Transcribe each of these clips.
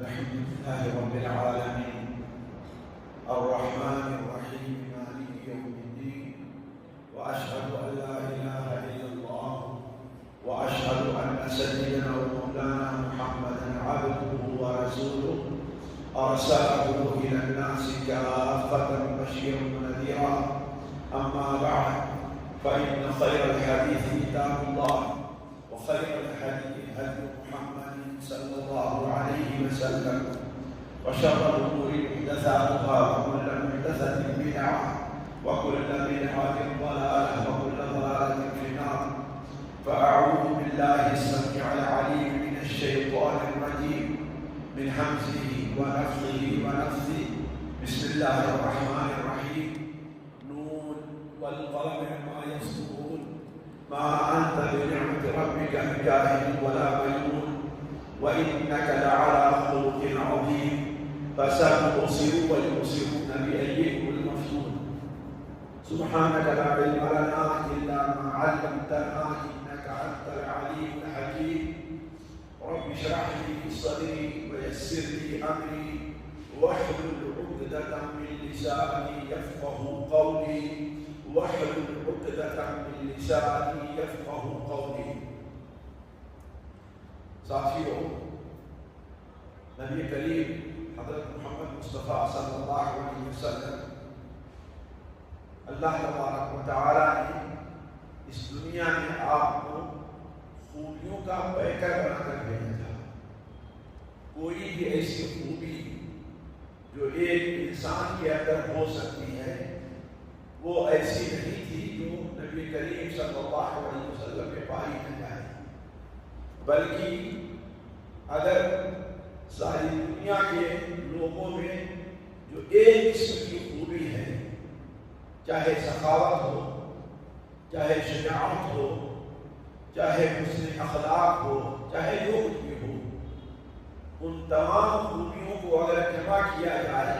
الحمد لله رب العالمين الرحمن الرحيم مالك يوم الدين وأشهد أن لا إله إلا الله وأشهد أن سيدنا ومولانا محمدا عبده ورسوله أرسله إلى الناس كافة بشيرا ونذيرا أما بعد فإن خير الحديث كتاب الله وخير الهدي هدي محمد صلى الله عليه وسلم وشر الأمور محدثاتها وكل محدثة بدعة وكل بدعة ضلالة وكل ضلالة في النار فأعوذ بالله السميع العليم من الشيطان الرجيم من همزه ونفخه ونفثه بسم الله الرحمن الرحيم نون والقلم وما يسطرون ما أنت بنعمة ربك بكاهن ولا مجنون وإنك لعلى خلق عظيم فسنبصر ويبصرون بأيكم المفتون سبحانك لا علم لنا إلا ما علمتنا إنك أنت العليم الحكيم رب اشرح لي صدري ويسر لي أمري واحلل عقدة من لساني يفقه قولي واحلل عقدة من لساني يفقه قولي ساتھیوں، نبی کریم حضرت محمد مصطفیٰ صلی اللہ علیہ وسلم اللہ تبارک و تعالیٰ نے اس دنیا میں آپ کو خوبیوں کا پیکر بنا کر بھیجا تھا۔ کوئی بھی ایسی خوبی جو ایک انسان کے اندر ہو سکتی ہے وہ ایسی نہیں تھی جو نبی کریم صلی اللہ علیہ وسلم میں پائی نہ جائے، بلکہ اگر ساری دنیا کے لوگوں میں جو ایک قسم کی خوبی ہے، چاہے سخاوت ہو، چاہے شجاعت ہو، چاہے حسن اخلاق ہو، چاہے جو کچھ بھی ہو، ان تمام خوبیوں کو اگر جمع کیا جائے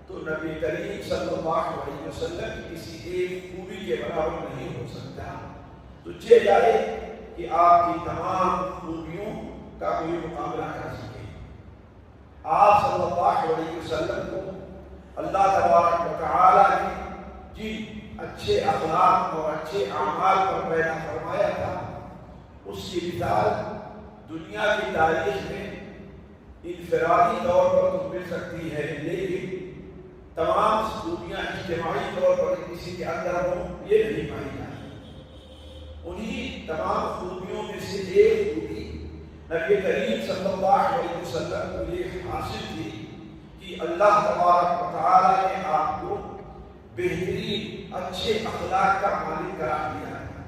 تو نبی کریم صلی اللہ علیہ وسلم کی کسی ایک خوبی کے برابر نہیں ہو سکتا۔ تو چاہے جائے کہ آپ کی تمام خوبیوں کا کوئی مقابلہ کر سکے۔ آپ صلی اللہ علیہ وسلم کو اللہ تبارک و تعالیٰ نے جن اچھے اخلاق اور اچھے اعمال پر پیدا فرمایا تھا اس کی مثال دنیا کی تاریخ میں انفرادی طور پر تو مل سکتی ہے، لیکن تمام خوبیاں اجتماعی طور پر کسی کے اندر ہوں یہ نہیں پائی جاتی۔ انہی تمام خوبیوں میں سے ایک خوبی نبی کریم صلی اللہ علیہ وسلم کو یہ حاصل تھی کہ اللہ تبارک و تعالیٰ نے آپ کو بہترین اچھے اخلاق کا مالک قرار دیا ہے۔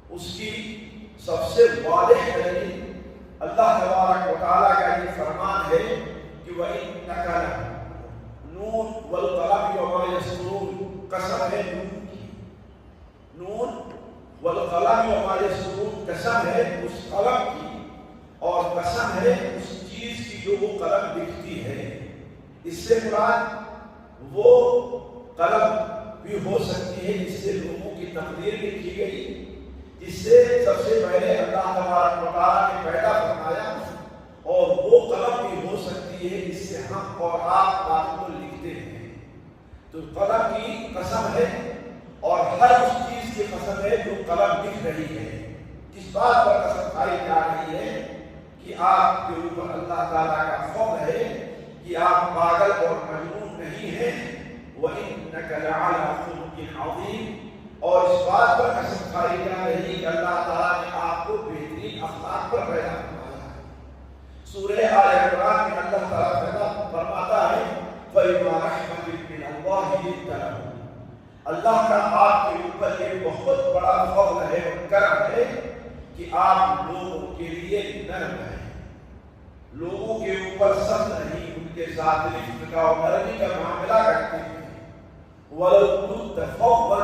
اس کی سب سے واضح دلیل اللہ تبارک و تعالیٰ کا یہ فرمان ہے کہ وَإِنَّكَ نون والقلم وما يسطرون، قسم ہے نون کی، نون والقلم وما يسطرون قسم ہے اس قلم کی، اور قسم ہے اس چیز کی جو وہ قلم لکھتی ہے۔ اس سے مراد وہ قلم بھی ہو سکتی ہے جس سے لوگوں کی تقدیر لکھی گئی، جس سے سب سے پہلے اللہ تبارک و تعالیٰ نے پیدا فرمایا، اور وہ قلم بھی ہو سکتی ہے جس سے ہم اور آپ بات کو لکھتے ہیں۔ تو قلم کی قسم ہے، اور ہر اس چیز کی قسم ہے جو قلم لکھ رہی ہے۔ کس بات پر قسم کھائی جا رہی ہے کہ آپ کے اوپر اللہ تعالیٰ کا فضل ہے کہ آپ پاگل اور مجنون نہیں ہیں، وَإِنَّكَ لَعَلَىٰ خُلُقٍ عَظِيمٍ، اور اس بات پر قسم کھائی جا رہی کہ اللہ تعالیٰ نے آپ کو بہترین اخلاق پر پیدا فرمایا ہے۔ سورہ آل عمران میں اللہ تعالیٰ فرماتا ہے فَبِمَا رَحْمَةٍ مِّنَ اللَّهِ لِنتَ لَهُمْ، اللہ کا آپ کے اوپر ایک بہت بڑا فضل ہے اور کرم ہے کہ آپ لوگوں کے لیے نرم ہیں، لوگوں کے اوپر سخت نہیں، ان کے ساتھ رفق کا اور نرمی کا معاملہ کرتے ہیں۔ وَلَوْ كُنتَ فَظًّا،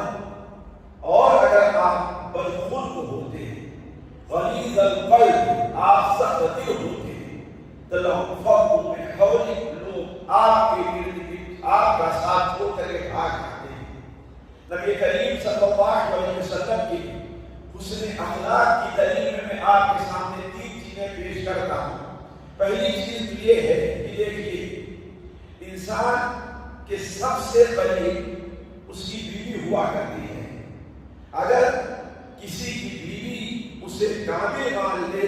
اور اگر آپ بدخلق ہوتے غلیظ القلب، آپ سخت دل ہوتے فَانفَضُّوا مِنْ حَوْلِكَ، لوگ آپ کے ارد گرد آپ کا ساتھ چھوڑ کر کے بھاگ جاتے ہیں۔ نبی کریم صلی اللہ علیہ وسلم کی حسن اخلاق کی دلیل میں آپ کے سامنے تین چیزیں پیش کرتا ہوں۔ پہلی چیز تو یہ ہے کہ دیکھیے انسان کے سب سے قریب اس کی بیوی ہوا کرتی ہے. اگر کسی کی بیوی اسے کامل مان لے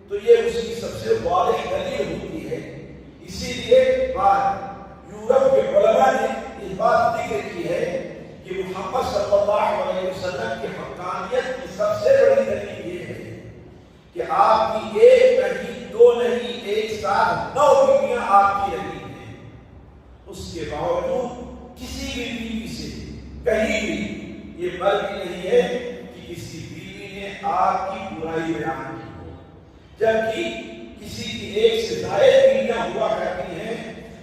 تو یہ اس کی سب سے واضح دلیل ہوتی ہے. اسی لیے یورپ کے علماء نے اس بات ذکر کی ہے کہ محمد صلی اللہ علیہ وسلم کی حقانیت کی سب سے بڑی دلیل یہ ہے کہ آپ کی ایک نہیں دو نہیں ایک ساتھ 9 بیویاں آپ کی رہی ہیں. اس کے باوجود کسی بھی بیوی سے کہیں بھی یہ فرق نہیں ہے کہ کسی بیوی نے آپ کی برائی بیان کی ہو. جبکہ کسی کی ایک سے زائد بیویاں ہوا کرتی ہیں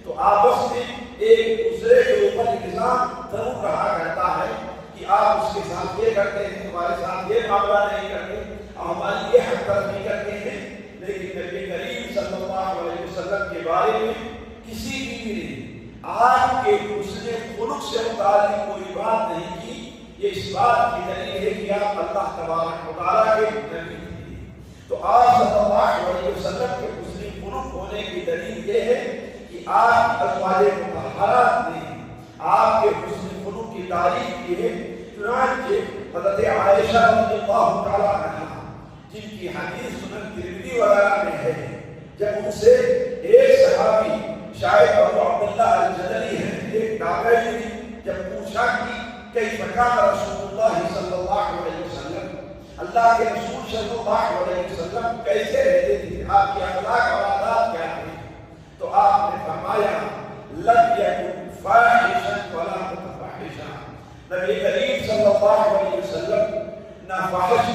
تو آپس میں ایک دوسرے کے اوپر الزام ضرور رہا کرتا ہے کہ آپ اس کے ساتھ یہ کرتے ہیں, تمہارے ساتھ یہ معاملہ نہیں کرتے, ہماری یہ حق تلفی کرتے ہیں. لیکن نبی کریم صلی اللہ علیہ وسلم کے بارے میں کسی بھی نے آپ کے حسن خلق سے متعلق کوئی بات نہیں کی. یہ اس بات کی دلیل ہے کہ آپ اللہ تبارک و تعالیٰ کے نبی ہیں. تو آپ صلی اللہ علیہ وسلم کے حسن خلق ہونے کی دلیل یہ ہے کہ آپ ازواج مطہرات نے آپ کے حسن خلق کی تعریف کی ہے. چنانچہ حضرت عائشہ رضی اللہ تعالیٰ عنہا جن کی حدیث سنن ترمذی وغیرہ میں ہے, جب ان سے ایک صحابی شاید ابو عبداللہ الجدلی ہیں, ایک تابعی نے جب پوچھا کہ کیف کان رسول اللہ صلی اللہ علیہ وسلم, اللہ کے رسول صلی اللہ علیہ وسلم کیسے رہتے تھے, آپ کے اخلاق اور عادات کیا تھے, تو آپ نے فرمایا لم یکن فاحشا ولا متفحشا. نبی کریم صلی اللہ علیہ وسلم نہ فحش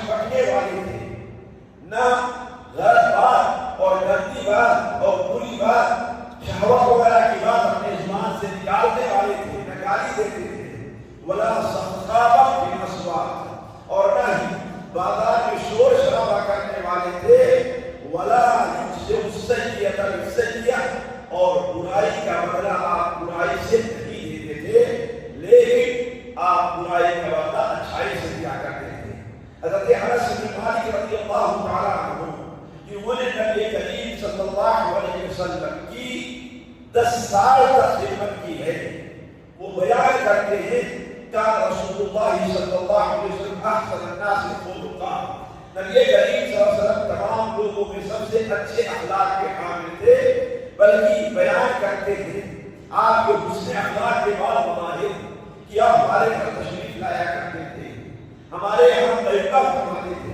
پکنے والے تھے, نہ غلط بات اور گندی بات اور بری بات شہوت وغیرہ کی بات اپنے زبان سے نکالنے والے تھے, نہ گالی دیتے تھے. ولا صخابہ بالاسواق, اور نہ ہی بازار میں شور شرابہ کرنے والے تھے. ولا یجزئ السیئۃ بالسیئۃ, اور برائی کا بدلہ آپ برائی سے نہیں دیتے تھے, لیکن آپ برائی کا بدلہ اچھائی سے دیا کرتے تھے. حضرت انس بن مالک رضی اللہ تعالیٰ عنہ جنہوں نے نبی کریم صلی اللہ علیہ وسلم کی 10 سال تک خدمت کی ہے, وہ بیان کرتے ہیں کان رسول اللہ صلی اللہ علیہ وسلم احسن الناس خلقا, نبی کریم صلی اللہ علیہ وسلم تمام لوگوں میں سب سے اچھے اخلاق کے حامل تھے. بلکہ بیان کرتے ہیں آپ کے حسن اخلاق کے بعد مظاہر کہ آپ ہمارے گھر تشریف لایا کرتے تھے, ہمارے یہاں طریقہ فرماتے تھے.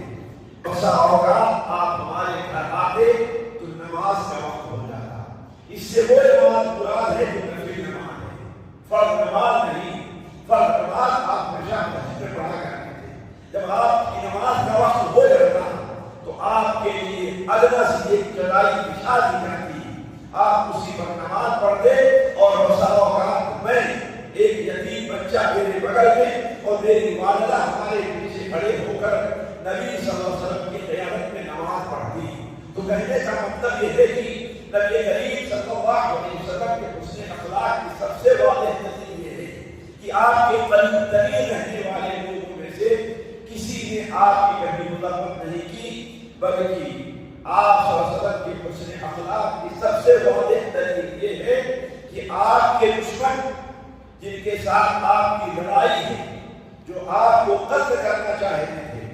بسا اوقات آپ ہمارے گھر آتے تو نماز کا وقت ہو جاتا. اس سے وہ نماز مراد ہے جو نفل نماز ہے, فرض نماز نہیں. فرض نماز آپ ہمیشہ مسجد میں پڑھا کرتے تھے. جب آپ کی نماز کا وقت ہو جاتا تو آپ کے لیے ادنا سی ایک چڑھائی بچھا دی جاتی, آپ اسی پر نماز پڑھتے. اور بسا اوقات میں ایک یتیم بچہ میرے بغل میں اور میری والدہ ہمارے پیچھے کھڑے ہو کر نبی صلی اللہ علیہ وسلم کی قیادت میں نماز پڑھتی. تو کہنے کا مطلب یہ ہے کہ نبی کریم صلی اللہ علیہ وسلم کے حسن اخلاق کی سب سے واضح دلیل یہ ہے کہ آپ کے قریب ترین رہنے والے لوگوں میں سے کسی نے آپ کی کبھی مذمت نہیں کی, بلکہ آپ صلی اللہ علیہ وسلم کے حسن اخلاق کی سب سے واضح دلیل یہ ہے کہ آپ کے دشمن جن کے ساتھ آپ کی لڑائی ہے, جو آپ کو قتل کرنا چاہتے تھے,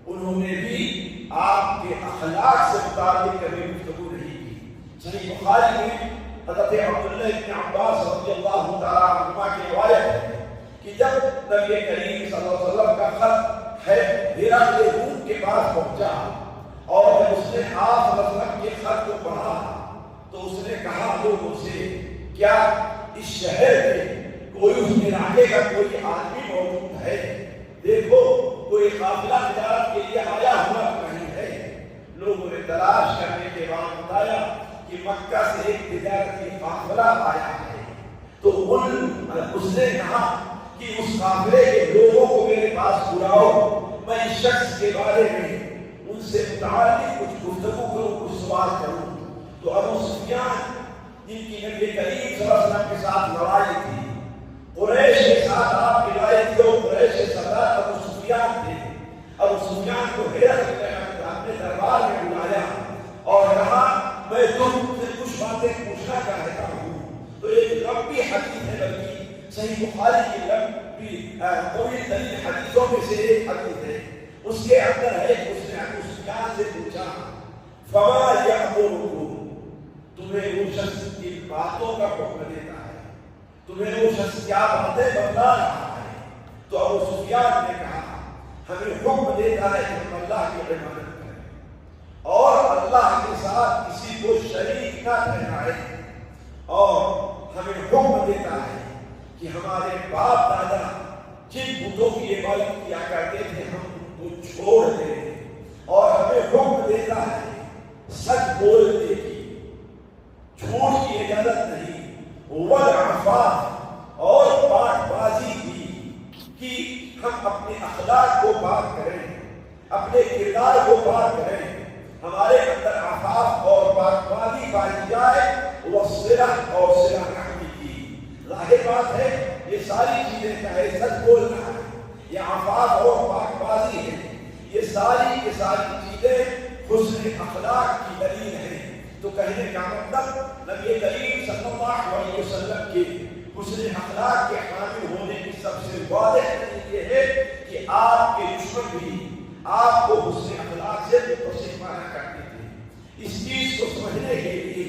انہوں نے بھی آپ کے اخلاق سے متعلق کبھی گفتگو نہیں کی. صحیح بخاری میں حضرت عبداللہ بن عباس رضی اللہ تعالیٰ عنہما کی روایت ہے کہ جب نبی کریم صلی اللہ علیہ وسلم کا خط ہے ہرقل روم کے پاس پہنچا اور جب اس نے آپ صلی اللہ علیہ وسلم کے خط کو پڑھا تو اس نے کہا لوگوں سے کیا اس شہر میں کوئی اس علاقے کا کوئی آدمی موجود ہے, دیکھو کوئی قافلہ تجارت کے لیے آیا ہوا نہیں ہے. لوگوں نے تلاش کرنے کے بعد بتایا کہ مکہ سے ایک تجارتی قافلہ آیا ہے. تو اس نے کہا کہ اس قافلے کے لوگوں کو میرے پاس بلاؤ, میں اس شخص کے بارے میں ان سے متعلق کچھ گفتگو کروں, کچھ سوال کروں. تو ابو سفیان جن کی نبی کریم صلی اللہ علیہ وسلم کے ساتھ لڑائی تھی, قریش کے ساتھ آپ کی لڑائی تھی, اور قریش کے سردار ابو سفیان تھے. ابو سفیان کو ہرقل نے اپنے صحیح بخاری کی لمبی طویل ترین حدیثوں میں سے ایک حدیث ہے، اس کے اندر ہے اس نے ابو سفیان سے پوچھا فما یأمرکم، تمہیں وہ شخص کی باتوں کا حکم دیتا ہے، تمہیں وہ شخص کیا باتیں بتلا رہا ہے؟ تو ابو سفیان نے کہا ہمیں حکم دیتا ہے کہ ہم اللہ کی عبادت کریں اور اللہ کے ساتھ کسی کو شریک نہ ٹھہرائیں، اور ہمیں حکم دیتا ہے کہ ہمارے باپ دادا جن بتوں کی عبادت کیا کرتے تھے ہم ان کو چھوڑ دیں، اور ہمیں حکم دیتا ہے سچ بولنے کی، جھوٹ کی اجازت نہیں، والعفاف اور پاک بازی کی، کہ ہم اپنے اخلاق کو پاک کریں، اپنے کردار کو پاک کریں، ہمارے اندر عفاف اور پاک بازی پائی جائے، وصلہ اور صلہ رحمی کی۔ ظاہر بات ہے یہ ساری چیزیں چاہے سچ بولنا ہے یا عفاف اور پاک بازی ہے، یہ ساری کی ساری چیزیں حسن اخلاق کی دلیل ہیں۔ تو کہنے کا مطلب نبی کریم صلی اللہ علیہ وسلم کے حسن اخلاق کے حامل ہونے کی سب سے واضح دلیل یہ ہے کہ آپ کے دشمن بھی آپ کو حسن اخلاق سے متصف مانا کرتے تھے۔ اس چیز کو سمجھنے کے لیے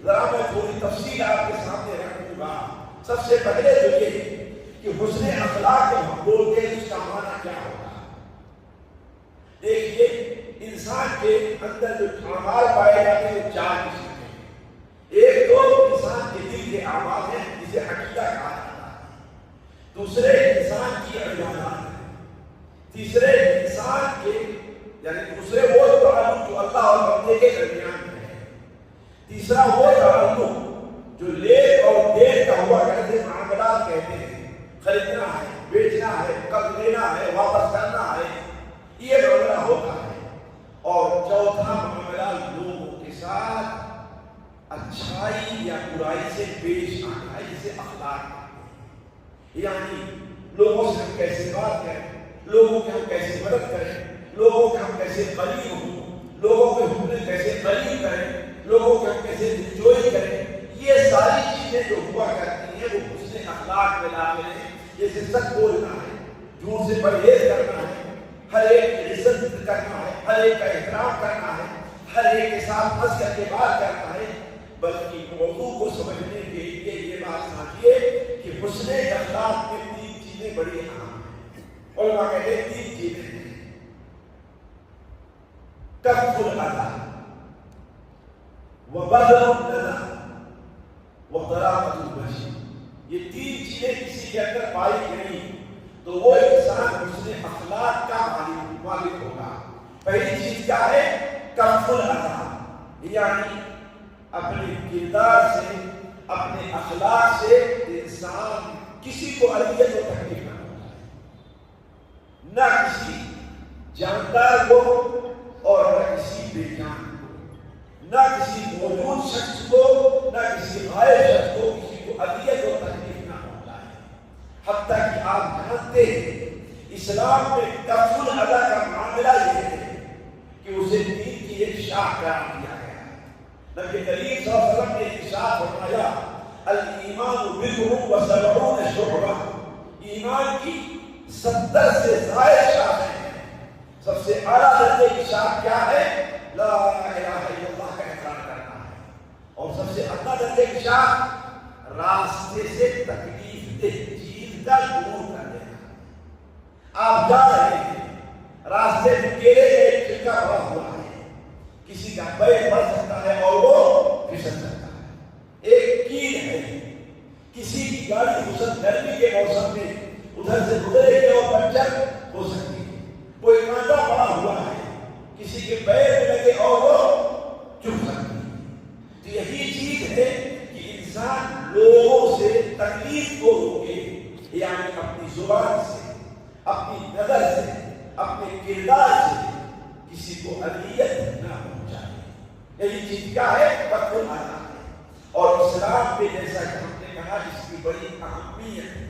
ذرا میں تھوڑی تفصیل آپ کے سامنے رکھوں گا۔ سب سے پہلے تو یہ کہ حسن اخلاق جب ہم بولتے ہیں اس کا معنی کیا ہوگا؟ دیکھیے انسان کے اندر جو اعمال پائے جاتے ہیں وہ چار قسم کے، ایک تو انسان کے دل کے اعمال ہیں جسے عقیدہ کہا جاتا ہے، دوسرے انسان کی عبادات ہیں، تیسرے انسان کے یعنی دوسرے وہ تعلق جو اللہ اور بندے کے درمیان میں ہے، تیسرا وہ تعلق جو لے اور دیر کا ہوا کرتے معاملات کہتے ہیں، خریدنا ہے، بیچنا ہے، قرض لینا ہے، واپس کرنا ہے، یہ معاملہ ہوتا ہے۔ اور چوتھا معاملہ لوگوں کے ساتھ اچھائی یا برائی سے پیش آنا ہے، جسے اخلاق کہتے ہیں، یعنی لوگوں سے ہم کیسے بات کریں، لوگوں کی ہم کیسے مدد کریں، لوگوں کے ہم کیسے قریب ہوں، لوگوں کے ہم کیسے قریب کریں، لوگوں کے ہم کیسے دلجوئی کریں، یہ ساری چیزیں جو ہوا کرتی ہیں وہ حسن اخلاق میں داخل ہیں۔ جیسے سچ بولنا ہے، جھوٹ سے پرہیز کرنا ہے، ہر ایک کی عزت کرنا ہے، ہر ایک کا احترام کرنا ہے، ہر ایک کے ساتھ ہنس کر کے بات کرنا ہے۔ بلکہ موضوع کو سمجھنے کے لیے یہ بات سمجھیے کہ حسن اخلاق میں تین چیزیں بڑی اہم ہیں۔ علماء کہتے ہیں تین چیزیں ہیں، کف الاذى وبذل الندى وطلاقة البشر۔ یہ تین چیزیں کسی کے اندر پائی گئی تو وہ انسان حسن اخلاق کا مالک ہوگا۔ پہلی چیز کیا ہے؟ کف الاذى، یعنی اپنے کردار سے، اپنے اخلاق سے انسان کسی کو اذیت و تکلیف نہ پہنچائے، نہ کسی جاندار کو اور نہ کسی بے جان کو، نہ کسی موجود شخص کو، نہ کسی غائب شخص کو کسی کو اذیت و تکلیف نہ پہنچائے۔ حتیٰ کہ آپ جانتے ہیں اسلام میں کف الاذى کا معاملہ یہ ہے کہ اسے دین کی ایک شاخ قرار دیا گیا ہے۔ نبی کریم صلی اللہ علیہ وسلم نے ارشاد فرمایا الایمان بضع و سبعون شعبہ، ایمان کی 70 سے زائد شاخیں ہیں۔ سب سے اعلیٰ درجے کی شاخ کیا ہے؟ لا الہ الا اللہ کا اقرار کرنا ہے، اور سب سے ادنا درجے کی شاخ راستے سے تکلیف دہ چیز کا دور کر دینا۔ آپ جا رہے ہیں، راستے میں کیلے کا ایک چھلکا پڑا ہوا ہے، کسی کا پیر پڑ سکتا ہے اور وہ پھسل سکتا ہے، ایک کیل ہے، کسی کی گاڑی حسن گرمی کے موسم میں ادھر سے گزرے گی اور پنچر ہو سکتی ہے، کوئی کانٹا پڑا ہوا ہے، کسی کے پیر میں لگے اور وہ چپ سکتی ہے۔ تو یہی چیز ہے کہ انسان لوگوں سے تکلیف کو روکے، یعنی اپنی زبان سے، اپنی نظر سے، اپنے کردار سے کسی کو اذیت نہ پہنچائے۔ یہی چیز کیا ہے؟ کف الاذى ہے۔ اور اسلام میں جیسا کہ ہم نے کہا اس کی بڑی اہمیت ہے،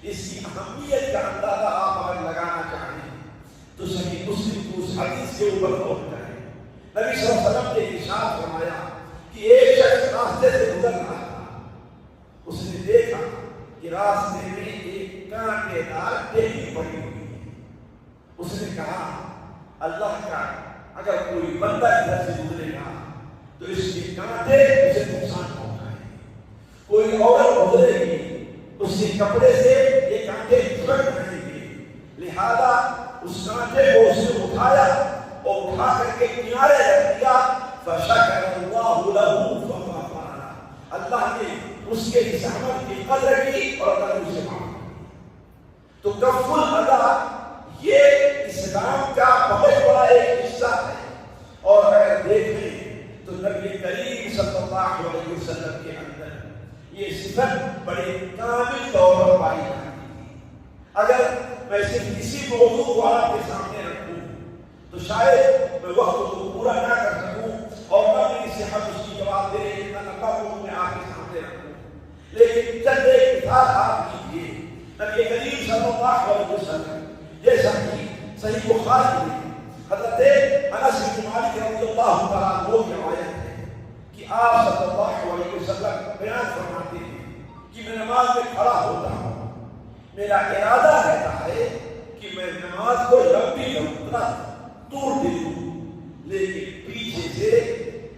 اس کی اہمیت کا اندازہ آپ اگر لگانا چاہیں تو صحیح مسلم کو اس حدیث کے اوپر غور کریں۔ نبی صلی اللہ علیہ وسلم نے ارشاد فرمایا کہ ایک شخص راستے سے گزر رہا تھا، اس نے دیکھا کہ راستے میں ایک کانٹے دار ٹہنی پڑی ہوئی ہے. اس نے کہا اللہ کا اگر کوئی بندہ ادھر سے گزرے گا تو اس کے کانٹے اسے نقصان پہنچائیں گے. کوئی عورت گزرے گی اس کے کپڑے سے یہ کانٹے جھڑک رہیں گے. لہذا اس کانٹے کو اس نے اٹھایا اور اٹھا کر کے کنارے رکھ دیا. فشکر اللہ لہ فغفر لہ. اللہ نے اس کے اس عمل کی قدر کی اور اللہ نے اسے معاف کیا. تو کف الاذی یہ اسلام کا بہت بڑا ایک حصہ ہے. اور اگر دیکھیں تو نبی کریم صلی اللہ علیہ وسلم کے اندر یہ صفت بڑے کامل طور پر پائی جاتی تھی. اگر میں صرف اسی موضوع کو آپ کے سامنے رکھوں تو شاید میں وقت کو پورا نہ کر سکوں اور نہ میری صحت اس کی جواب دے اتنا لمبا موضوع میں آپ کے سامنے رکھوں. لیکن چند ایک مثال آپ کیجیے. نبی کریم صلی اللہ علیہ وسلم جیسا کہ صحیح بخاری میں حضرت انس بن مالک رضی اللہ تعالیٰ عنہ کی روایت ہے کہ آپ صلی اللہ علیہ وسلم بیان فرماتے ہیں کہ میں نماز میں کھڑا ہوتا ہوں, میرا ارادہ رہتا ہے کہ میں نماز کو لمبی لمبا دور دے دوں, لیکن پیچھے سے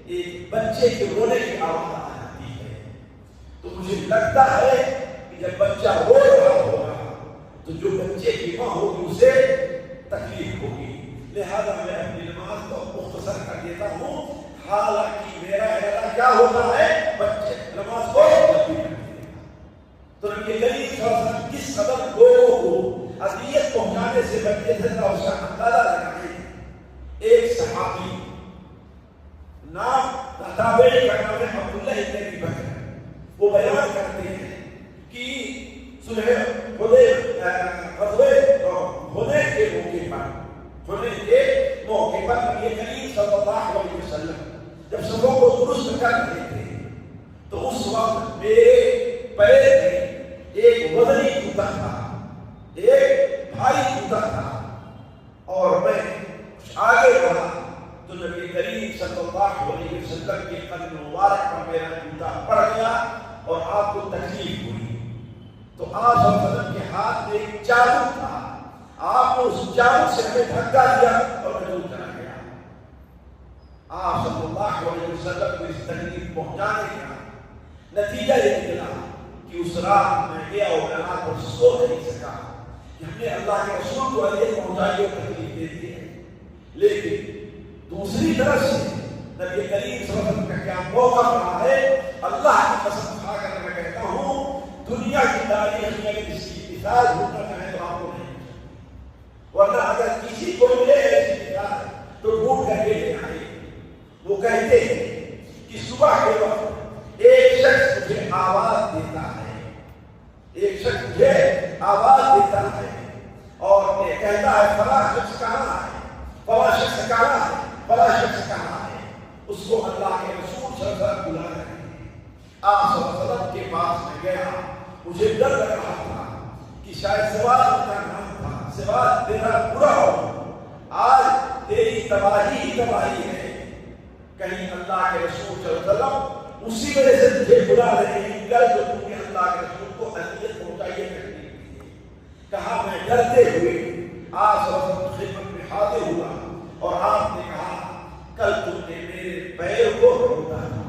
ایک بچے کے رونے کی آواز آ جاتی ہے. تو مجھے لگتا ہے کہ جب بچہ رو رہا ہوگا تو جو بچے کی ماں ہوگی اسے تکلیف ہوگی. لہذا میں اپنی نماز کو مختصر کر دیتا ہوں, حالانکہ میرا ارادہ کیا ہوتا ہے بچے نماز کو لمبی کر دینا. تو نبی کریم صلی اللہ علیہ وسلم کس قدر لوگوں کو اذیت پہنچانے سے بچے تھے کا اس کا اندازہ لگائیں. ایک صحابی نام تابعی کا نام ہے عبداللہ ابن ابی بکر, وہ بیان کرتے ہیں کہ صلح حدیبیہ کے موقع پر نبی کریم صلی اللہ علیہ وسلم جب سبوں کو درست کر رہے تھے تو اس وقت میرے پیر میں ایک وزنی جوتا تھا, ایک بھاری جوتا تھا, اور میں آگے بڑھا تو نبی کریم صلی اللہ علیہ وسلم کے قدم مبارک پر میرا جوتا پڑ گیا اور آپ کو تکلیف ہوئی. تو آپ صلی اللہ علیہ وسلم کے ہاتھ میں ایک چابو تھا, آپ نے اس چابو سے ہمیں دھکا دیا اور وضو چلا گیا. آپ صلی اللہ علیہ وسلم کو اس تکلیف پہنچانے کا نتیجہ یہ نکلا کہ اس رات میں گیا اور رات پر سو نہیں سکا کہ ہم نے اللہ کے رسول کو اذیت پہنچائی اور تکلیف دے دی ہے. لیکن دوسری طرف سے نبی کریم صلی اللہ علیہ وسلم کا کیا موقع رہا ہے, اللہ کی قسم کھا کر میں کہتا ہوں دنیا کی تاریخ میں اگر اس کی مثال ڈھونڈنا چاہیں تو آپ کو نہیں, ورنہ اگر کسی کو ملے ایسی مثال تو ڈھونڈ کر کے لے آئے. وہ کہتے ہیں کہ صبح کے وقت ایک شخص مجھے آواز دیتا ہے, ایک شخص مجھے آواز دیتا ہے اور یہ کہتا ہے فلاں شخص کہاں ہے, فلاں شخص کہاں ہے, فلاں شخص کہاں ہے. اس کو اللہ کے رسول صلی اللہ علیہ وسلم بلا رہے ہیں. آپ صلی اللہ علیہ وسلم کے پاس میں گیا, مجھے ڈر لگ رہا تھا کہ شاید سوال کا نام تھا, سوال تیرا برا ہو, آج تیری تباہی ہی تباہی ہے, کہیں اللہ کے رسول صلی اللہ علیہ وسلم اسی وجہ سے تجھے بلا رہے ہیں کل جو تم نے اللہ کے رسول کو اذیت پہنچائی کرنے کے لیے. کہا میں ڈرتے ہوئے آپ صلی اللہ علیہ وسلم خدمت میں حاضر ہوا اور آپ نے کہا کل تم نے میرے پیر کو روکا تھا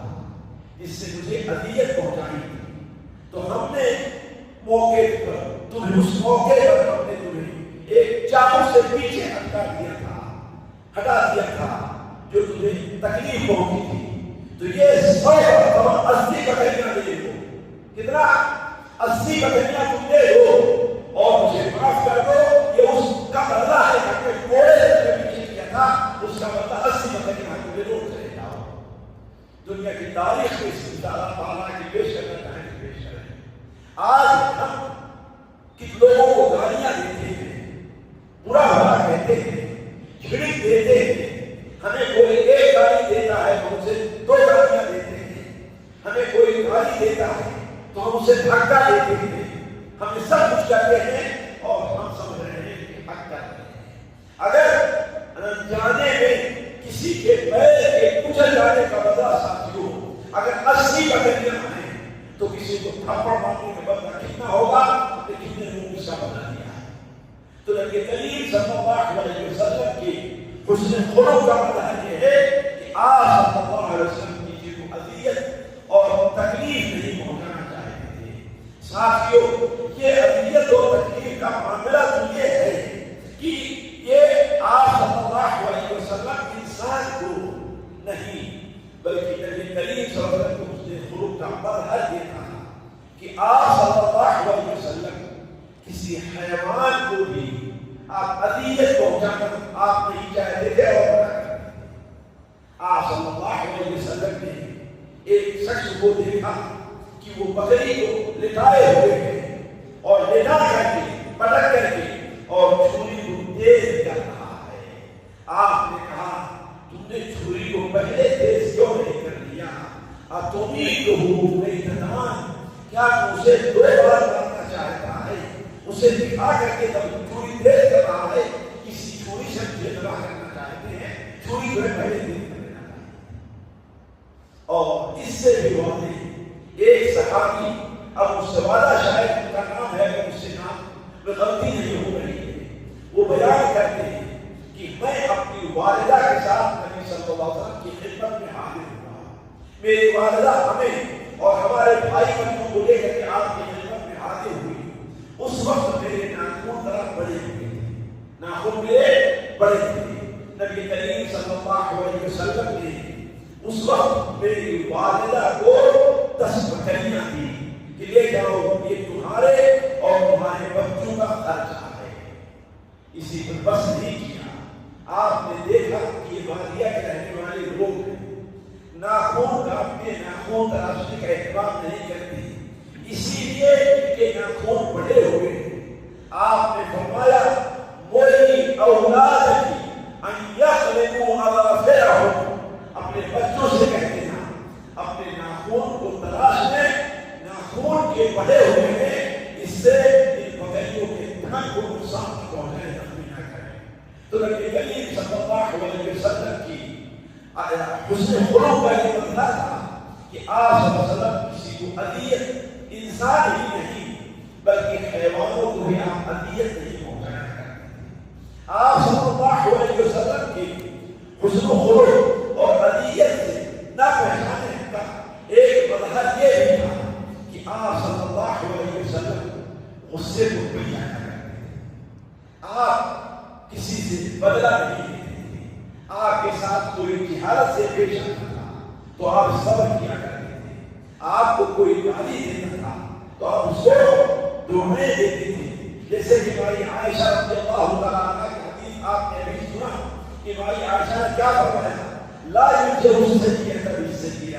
جس سے مجھے اذیت پہنچائی تھی, تو ہم نے موقع پر تمہیں اس موقع پر ہم نے تمہیں ایک چاقو سے پیچھے ہٹا دیا تھا جو تمہیں تکلیف پہنچی تھی. تو یہ 80 بکریاں دے دو, کتنا 80 بکریاں تم دے دو اور مجھے معاف کر دو. یہ اس کا بدلہ ہے کہ کوڑے سے پیچھے کیا تھا, اس کا بدلہ 80 بکریاں تم دے دو, چلے جاؤ. دنیا کی تاریخ میں اس تعالیٰ تعالیٰ کی پیش کرنا چاہیں پیش کریں. آج ہم کس لوگوں کو گالیاں دیتے ہیں, برا بھلا کہتے ہیں, جھڑک دیتے ہیں. ہمیں کوئی ایک گالی دیتا ہے تو ہم اسے 2 گالیاں دیتے ہیں, ہمیں کوئی گالی دیتا ہے تو ہم اسے دھکا دیتے ہیں, ہمیں تو نبی کریم صلی اللہ علیہ وسلم کی حسن خلق کا مطلب یہ ہے کہ آپ صلی اللہ علیہ وسلم کی کسی کو اذیت اور تکلیف نہیں پہنچانا چاہتے تھے۔ ساتھیوں، یہ اذیت اور تکلیف کا معاملہ تو یہ ہے کہ یہ آپ صلی اللہ علیہ وسلم انسان کو نہیں بلکہ نبی کریم صلی اللہ علیہ وسلم کو حسن خلق کا مرحلہ یہ تھا کہ آپ صلی اللہ علیہ وسلم کسی حیوان کو بھی آپ اذیت پہنچانا آپ نہیں چاہتے تھے اور آپ صلی اللہ علیہ وسلم نے ایک شخص کو دیکھا کہ وہ بکری کو لٹائے ہوئے ہیں اور لٹا کر کے پٹک کر کے اور چھری کو تیز کر رہا ہے۔ آپ نے کہا تم نے چھری کو پہلے تیز کیوں نہیں کر دیا؟ اب تم ہی تو ہو نہیں تنان، کیا تم اسے دو بار کرنا چاہتا ہے؟ اسے دکھا کر کے جب چھری تیز کر رہا ہے کسی چھری سے مجھے دبا کرنا چاہتے ہیں، چھری کو پہلے تیز کر دینا چاہتے ہیں۔ اور اس سے بھی واضح ایک صحابی ابو سوادہ شاید ان کا نام ہے، اس سے نام میں غلطی نہیں ہو رہی ہے، وہ بیان کرتے ہیں کہ میں اپنی والدہ کے ساتھ نبی صلی اللہ علیہ وسلم کی خدمت میں حاضر ہوا۔ میری والدہ ہمیں اور ہمارے بھائی بہنوں کو لے کر کے آپ کی خدمت میں حاضر ہوئی۔ اس وقت میرے ناخن طرف بڑے ہوئے تھے، ناخن میرے بڑے تھے۔ نبی کریم صلی اللہ علیہ وسلم نے اس وقت میری والدہ کو 10 بکریاں دی کہ لے جاؤ، یہ تمہارے اور تمہارے بچوں کا خرچہ ہے۔ اسی پر بس نہیں کیا، آپ نے دیکھا کہ یہ وادیہ کے رہنے والے لوگ ناخن کا اپنے ناخن تراشنے کا اہتمام نہیں کرتے، اسی لیے ان کے ناخن بڑے ہوئے۔ آپ نے فرمایا مولی اولاد کی ان یخلقوا اظافرهم، اپنے بچوں سے کہتے ہیں اپنے ناخن کو تلاش میں، ناخن کے بڑے ہوئے ہیں، اس سے ان بکریوں کے تن کو نقصان پہنچائے نہ کریں۔ تو نبی کریم صلی اللہ علیہ وسلم کی حسن خلق کا یہ مطلب تھا کہ آپ صلی اللہ علیہ وسلم کسی کو اذیت انسان ہی نہیں بلکہ حیوانوں کو بھی آپ اذیت نہیں پہنچایا کرتے ہیں۔ آپ صلی اللہ علیہ وسلم کی حسن خلق اور اذیت سے نہ پہچانے کا ایک مظہر یہ بھی تھا کہ آپ صلی اللہ علیہ وسلم غصے کو بیان کرتے تھے، آپ کسی سے بدلہ نہیں لیتے تھے، آپ کے ساتھ کوئی جہالت سے پیش آتا تھا تو آپ صبر کیا کرتے تھے، آپ کو کوئی گالی دیتا تھا تو آپ اس کو دعائیں دیتے تھے۔ جیسے کہ ہماری عائشہ رضی اللہ تعالیٰ عنہا کی حدیث آپ نے بھی سنا کہ ہماری عائشہ نے کیا فرمایا، لا یجزئ السیئۃ بالسیئۃ،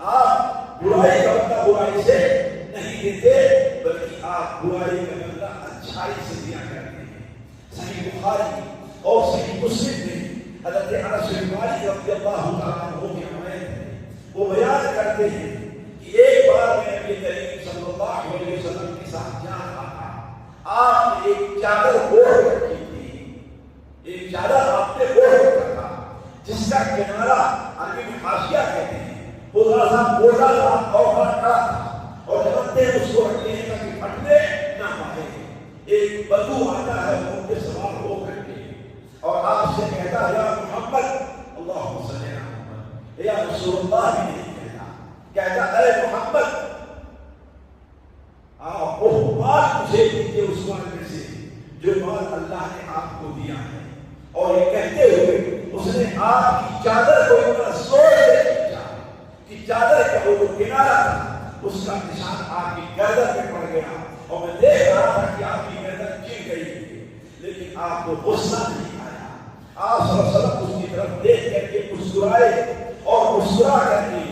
آپ برائی کا بدلہ برائی سے نہیں دیتے بلکہ آپ برائی کا بدلہ اچھائی سے دیا کرتے ہیں۔ صحیح بخاری اور صحیح مسلم میں حضرت انس بن مالک رضی اللہ تعالیٰ عنہ کی روایت ہے، وہ بیان کرتے ہیں کہ ایک بار میں نبی کریم صلی اللہ علیہ وسلم کے ساتھ جا رہا تھا، آپ نے ایک چادر اوڑھ رکھی تھی، ایک چادر آپ نے اوڑھ رکھا تھا جس کا کنارہ عربی میں حاشیہ کہتے ہیں، وہ ذرا سا موٹا تھا اور کڑا تھا اور جانتے ہیں اس کو رکھتے ہیں تاکہ پھٹنے نہ پائے۔ ایک بدو آتا ہے وہ ان کے سوار ہو کر کے اور آپ سے کہتا ہے یا محمد، اللہم صلی علی محمد، یا رسول اللہ بھی نہیں کہتا اے محمد آپ وہ مال مجھے دیجیے اس مال میں سے جو مال اللہ نے آپ کو دیا ہے۔ اور یہ کہتے ہوئے اس نے آپ کی چادر کو اتنا زور سے کھینچا کہ چادر کا وہ جو کنارہ تھا اس کا نشان آپ کی گردن میں پڑ گیا اور میں دیکھ رہا تھا کہ آپ کی گردن چل گئی ہے، لیکن آپ کو غصہ نہیں آیا۔ آپ صلی اللہ علیہ وسلم اس کی طرف دیکھ کر کے مسکرائے اور مسکرا کر کے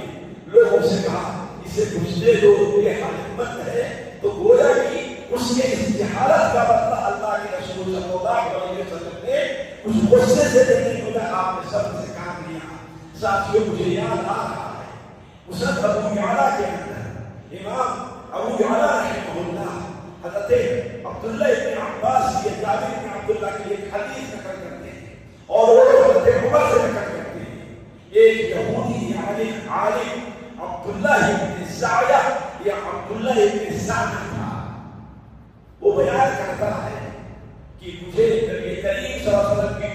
لوگوں سے کہا اسے کچھ دے دو، یہ حالت مند ہے۔ تو گویا کہ اس کے اس جہالت کا بدلہ اللہ کے رسول صلی اللہ علیہ وسلم نے اس غصے سے دینے کو آپ نے سب سے کام لیا۔ ساتھیوں مجھے یاد آ رہا ہے مسند ابو یعلا کے اندر امام ابو یعلا رحمہ اللہ حضرت عبداللہ ابن عباس یا جابر ابن عبداللہ کی ایک حدیث نقل کرتے ہیں اور وہ حضرت عمر سے نقل کرتے ہیں۔ ایک یہودی عالم عبداللہ ابن زعیہ یا عبداللہ ابن زعیہ تھا، وہ بیان کرتا ہے کہ مجھے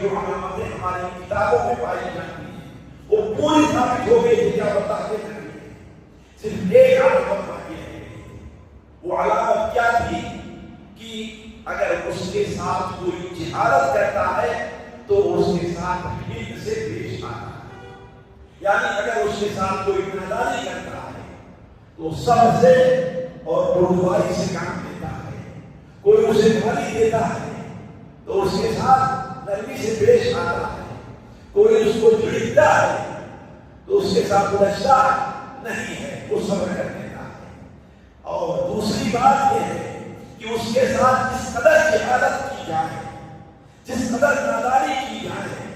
جو علامتیں ہماری کتابوں میں پائی جاتی ہیں وہ پوری ثابت ہو گئی کیا بتاتے ہیں؟ صرف ایک علامت باقی ہے. وہ علامت کیا تھی کہ اگر اس کے ساتھ کوئی جہالت کرتا ہے تو اس کے ساتھ حلم سے پیش آنا ہے. یعنی اگر اس کے ساتھ کوئی نادانی کرتا ہے تو صبر سے اور بردباری سے کام لیتا ہے. کوئی اسے گالی دیتا ہے تو اس کے ساتھ نرمی سے پیش آتا ہے. کوئی اس کو جھڑکتا ہے تو اس کے ساتھ گزشتہ نہیں ہے، وہ صبر کر لیتا ہے. اور دوسری بات یہ ہے کہ اس کے ساتھ جس قدر جہالت کی جائے، جس قدر نادانی کی جائے،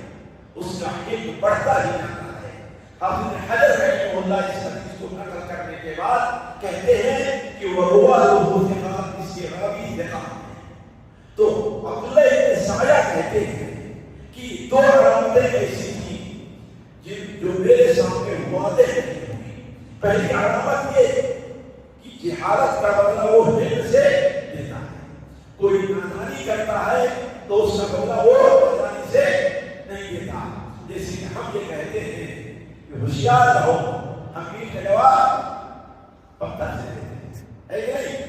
اس کا حلم بڑھتا ہی جاتا ہے. حافظ حجر رحمہ اللہ اس حدیث کو نقل کرنے کے بعد کہتے ہیں کہ وہ رواه ثقات، اس کے راوی ثقات ہیں. تو عبداللہ ابن سایہ کہتے ہیں کہ دو علامتیں ایسی تھیں جو میرے سامنے واضح نہیں ہوئی. پہلی علامت یہ کہ جہالت کا بدلہ وہ حلم سے لیتا ہے. کوئی نادانی کرتا ہے تو اس کا بدلہ وہ نادانی سے نہیں لیتا. جیسے کہ ہم یہ کہتے ہیں کہ ہوشیار رہو، ہم بھی جواب پتہ سے دیتے ہیں. نہیں،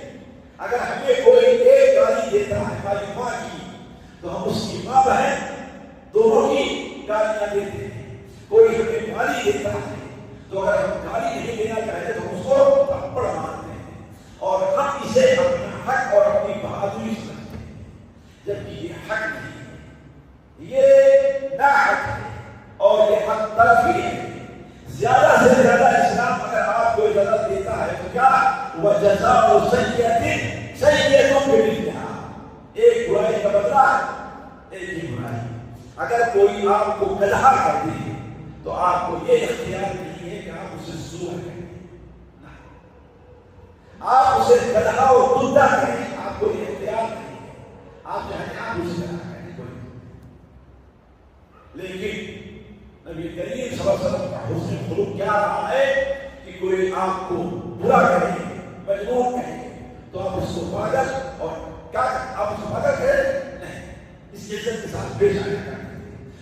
اگر ہمیں کوئی ایک گالی دیتا ہے ہماری ماں کی تو ہم اس کی ماں بہن دونوں کی گالیاں دیتے ہیں. کوئی ہمیں گالی دیتا ہے تو اگر ہم گالی نہیں دینا چاہتے تو اس کو تھپڑ مارتے ہیں اور ہم اسے اپنا حق اور اپنی بہادری سمجھتے ہیں، جبکہ یہ حق نہیں ہے، یہ ناحق ہے اور یہ حق تلفی ہے. زیادہ سے زیادہ اسلام اگر آپ کو اجازت دیتا ہے تو کیا وجزاء سیئۃ سیئۃ بمثلھا، ایک برائی کا بدلہ ایک ہی برائی. اگر کوئی آپ کو گدھا کر دے تو آپ کو یہ اختیار نہیں ہے کہ آپ اسے سور کریں، آپ اسے گدھا اور کتا کریں، آپ کو یہ اختیار نہیں ہے. آپ چاہیں آپ اسے گدھا کریں کوئی. لیکن نبی کریم صلی اللہ علیہ وسلم کا حسن خلق کیا رہا ہے کہ کوئی آپ کو برا کرے، مجنون کہے تو آپ اس کو پاگل اور کیا آپ اس کو پاگل کہیں نہیں، اس کی عزت کے ساتھ پیش آیا کریں.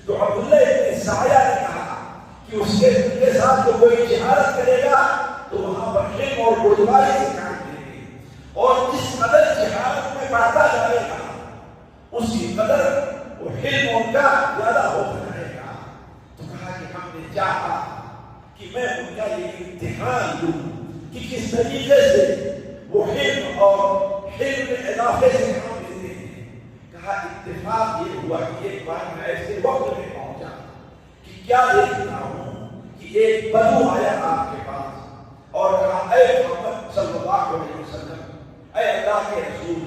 تو عبداللہ ابن سایہ نے کہا کہ اس کے ساتھ جو کوئی جہالت کرے گا تو وہاں پر حلم اور بردباری سے کام لے گی، اور جس قدر جہالت میں بڑھتا جائے گا اسی قدر وہ حلم ان کا زیادہ ہوتا جائے گا. تو کہا کہ ہم نے چاہا کہ میں ان کا یہ امتحان دوں کہ کس طریقے سے وہ حلم اور حلم میں اضافے سے کام لیتے ہیں. کہا اتفاق یہ ہوا کہ ایک بار میں ایسے وقت میں پہنچا کہ کیا دیکھتا ہوں کہ ایک بدو آیا آپ کے پاس اور کہا اے محمد صلی اللہ علیہ وسلم، اے اللہ کے رسول،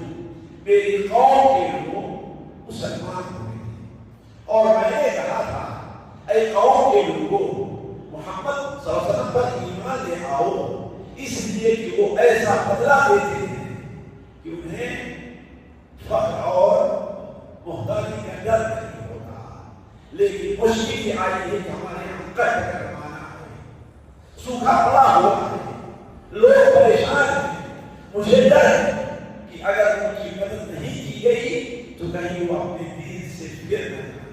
میری قوم کے لوگ مسلمان ہوئے اور میں نے کہا تھا اے قوم کے لوگوں محمد صلی اللہ علیہ وسلم پر ایمان لے آؤ، اس لیے کہ وہ ایسا بدلہ دیتے ہیں کہ انہیں فقر اور محتاجی کا ڈر نہیں ہوتا. لیکن مشکل یہ آئی ہے کہ ہمارے یہاں قحط کا زمانہ ہے، سوکھا پڑا ہوا ہے، لوگ پریشان ہیں. مجھے ڈر ہے کہ اگر ان کی مدد نہیں کی گئی تو کہیں وہ اپنے دین سے پھر نہ جائیں.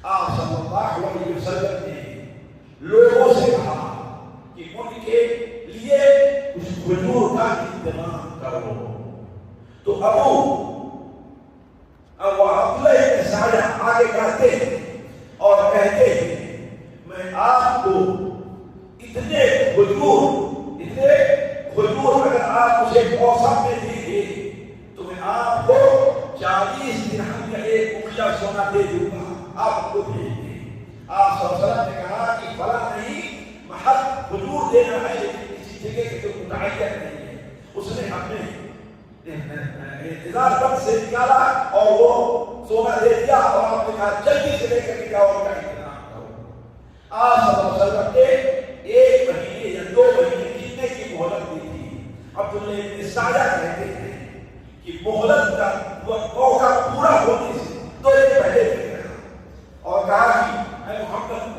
آپ صلی اللہ علیہ وسلم نے لوگوں سے کہا کہ ان کے لیے کچھ کھجور کا انتظام کرو. تو عبداللہ ابن سایہ آگے بڑھتے ہیں اور کہتے ہیں میں آپ کو اتنے کھجور اگر آپ مجھے موسم میں دیں گے تو میں آپ کو 40 درہم کا ایک اونچا سونا دے دوں گا، آپ کو بھیج دیں. آپ صلی اللہ علیہ وسلم نے کہا کہ فلاں نہیں محض کھجور دینا ہے لیکن کسی جگہ کے جو متعین نہیں ہے. اس نے اپنے انتظار وقت سے نکالا اور وہ سونا دے دیا اور آپ نے کہا جلدی سے لے کر کے جاؤ اور کا انتظام کرو. آپ صلی اللہ علیہ وسلم نے 1 مہینے یا 2 مہینے جتنے کی مہلت دی تھی. عبداللہ ابن سایہ کہتے ہیں کہ مہلت کا موقع پورا ہونے سے 2 دن پہلے گیا اور کہا کہ اے محمد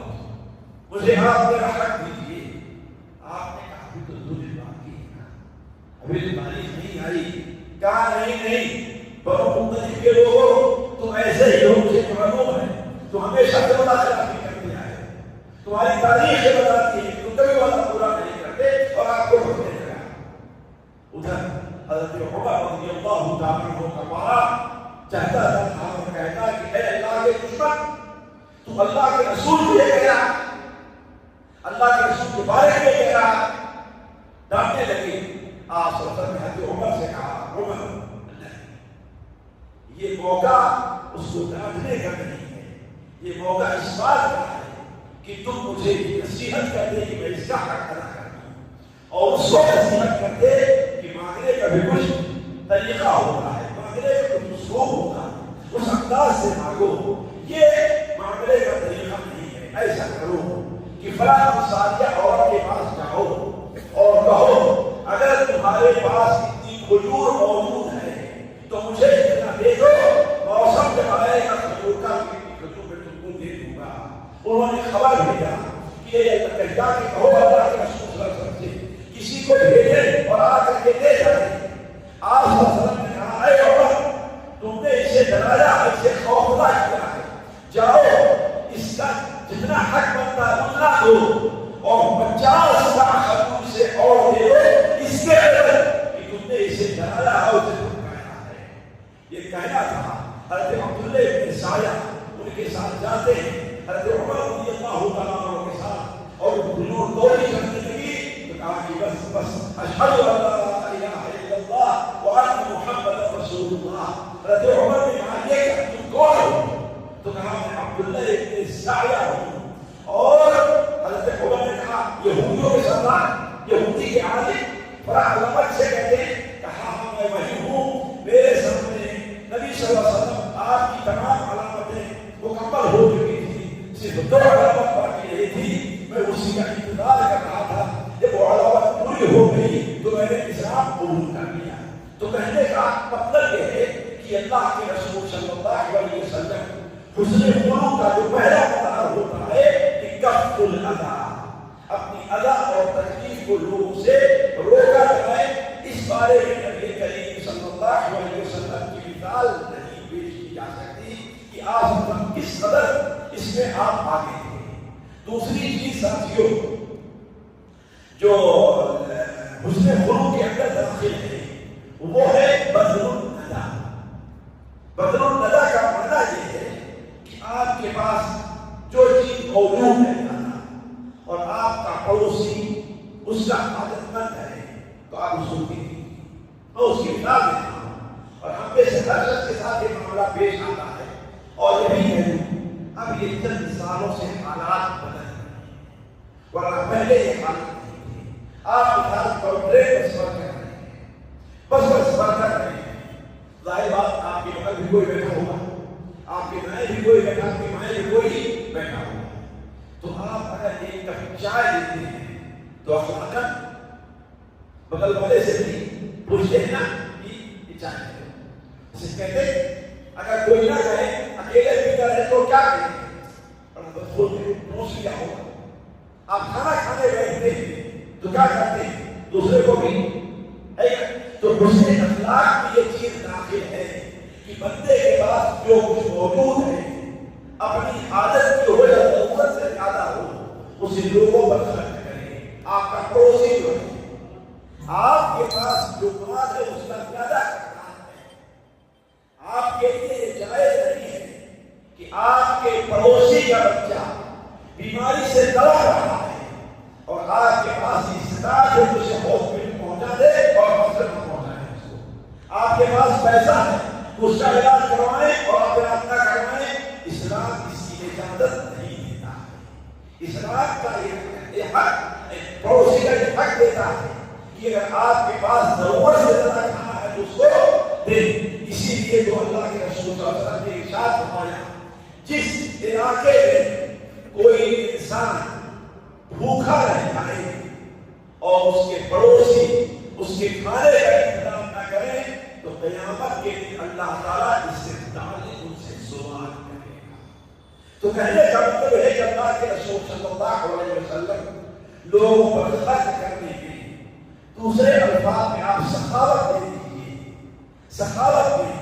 مجھے آپ میرا حق دیجیے. آپ نے کہا ابھی تو 2 دن باقی ہے، ابھی تو بارش نہیں آئی. کہا نہیں بنو مختلف کے لوگوں تم ایسے ہی ہو، مجھے معلوم ہے تو اللہ کے رسول کو یہ کہہ رہا، اللہ کے رسول کے بارے میں کہہ رہا، ڈانٹنے لگے۔ آپ صلی اللہ علیہ وسلم نے حضرت عمر سے کہا، عمر یہ موقع اس کو ڈانٹنے کا نہیں ہے، یہ موقع اس بات کا ہے کہ تم مجھے نصیحت کرتے کہ میں اس کا حق ادا کرتا ہوں، اور اس کو نصیحت کرتے کہ مانگنے کا بھی کچھ طریقہ ہوتا ہے، مانگنے کا کچھ اسلوب ہوتا ہے، اس انداز سے مانگو۔ یہ مانگنے کا طریقہ نہیں ہے ایسا کرو کہ فلاں سالیہ عورت کے پاس جاؤ اور کہو اگر تمہارے پاس اتنی کھجور موجود ہے تو مجھے اتنا دے دو، موسم جب آئے گا کھجور کا کھجور میں تم کو دے دوں گا۔ انہوں نے خبر بھیجا کہ یہ کہا کہ کہو اللہ کے رسول صلی اللہ علیہ وسلم سے کسی کو بھیجے اور آ کر کے دے جائے۔ آپ صلی اللہ علیہ وسلم نے کہا، اے عمر تم نے اسے ڈرایا، اسے خوفزدہ کیا ہے، جاؤ اس کا جتنا حق بنتا ہے اتنا دو اور 50 کھجور سے اور دے دو، اس کے بدلے کہ تم نے اسے ڈرایا اور اسے دھمکایا ہے۔ یہ کہنا تھا۔ حضرت عبداللہ ابن سایہ ان کے ساتھ جاتے ہیں، حضرت عمر رضی اللہ تعالیٰ عنہ کے ساتھ، اور حضور دوڑی کرنے لگی تو کہا کہ بس اشہد ان لا الہ الا اللہ وان محمد رسول اللہ۔ حضرت عمر نے کہا یہ کہ تم کون ہو؟ تو کہا میں عبداللہ ابن سایہ ہوں۔ اور حضرت عمر نے کہا یہودیوں کے سردار، یہودی کے عالم بڑا علامت سے کہتے ہیں، کہا میں وہی ہوں، میرے سامنے نبی صلی اللہ علیہ وسلم آپ کی تمام علامتیں مکمل ہو چکی تھی، صرف 2 علامت باقی رہی تھی، میں اسی کا انتظار کر رہا تھا، جب وہ علامت پوری ہو گئی تو میں نے اسلام قبول کر لیا۔ تو کہنے کا مطلب یہ ہے کہ اللہ کے رسول صلی اللہ علیہ وسلم حسن خلق کا جو پہلا مظہر ہوتا ہے کہ کف الاذی، اپنی اذا اور تکلیف کو لوگوں سے روکا جائے۔ اس بارے میں نبی کریم صلی اللہ علیہ وسلم کی مثال نہیں پیش کی جا سکتی کہ آپ کس قدر اس میں آپ آگے تھے۔ دوسری چیز ساتھیوں جو حسن خلق کے اندر داخل ہے وہ ہے بذل الندی۔ بذل الندی کا معنی یہ ہے کہ آپ کے پاس جو چیز موجود ہے اور آپ کا پڑوسی اس کا عادت مند ہے تو آپ اس کو دیکھیں۔ میں اس کی مثال دیتا ہوں، اور ہم میں سے ہر شخص کے ساتھ یہ معاملہ پیش آتا ہے، اور یہی ہے اب یہ چند سالوں سے حالات بدل رہے ہیں، ورنہ پہلے یہ حالت نہیں تھی۔ آپ مثال پر ٹرین پر سفر کر رہے ہیں، بس پر سفر کر رہے ہیں، ظاہر بات آپ کے بغل بھی کوئی بیٹھا ہوگا، آپ کے دائیں بھی کوئی بیٹھا، آپ کے بائیں بھی کوئی بیٹھا ہوگا، تو آپ اگر ایک کپ چائے لیتے ہیں تو اخلاقاً بغل والے سے بھی پوچھتے ہیں نا کہ یہ چائے ہے، اسے کہتے اگر کوئی نہ کہے اکیلے پیتا رہے تو کیا کہیں گے؟ اور بس خود نوش کیا ہوگا۔ آپ کھانا کھانے بیٹھتے ہیں تو کیا کرتے ہیں؟ دوسرے کو بھی تو حسن اخلاق کی یہ چیز داخل ہے کہ بندے کے پاس جو کچھ موجود ہے اپنی عادت کی وجہ ضرورت سے زیادہ ہو اسے لوگوں پر خرچ کریں۔ آپ کا پڑوسی جو ہے آپ کے پاس جو مال ہے اس کا زیادہ کرنا ہے، آپ کے لیے یہ جائز نہیں ہے کہ آپ کے پڑوسی کا بچہ بیماری سے تڑپ رہا ہے اور آپ کے پاس استطاعت ہے اسے ہاسپٹل پہنچا دے اور ہاسپٹل پہنچائیں اس کو۔ آپ کے پاس پیسہ ہے اس کا علاج کروائیں اور آپ علاج نہ کروائیں، اسلام اس کی اجازت نہیں دیتا ہے۔ اسلام کا یہ حق پڑوسی کا یہ حق دیتا ہے کہ اگر آپ کے پاس ضرورت سے زیادہ کھانا ہے تو اس کو دیں۔ اسی لیے جو اللہ کے رسول صلی اللہ علیہ وسلم نے ارشاد فرمایا، جس علاقے میں کوئی انسان بھوکا رہ جائے اور اس کے پڑوسی اس کے کھانے کا انتظام نہ کریں تو قیامت کے دن اللہ تعالیٰ اس سے متعلق ان سے سوال کرے گا۔ تو کہنے کا مطلب ہے کہ اللہ کے رسول صلی اللہ علیہ وسلم لوگوں پر خرچ کرنے کے دوسرے الفاظ میں آپ سخاوت دے دیجیے۔ سخاوت میں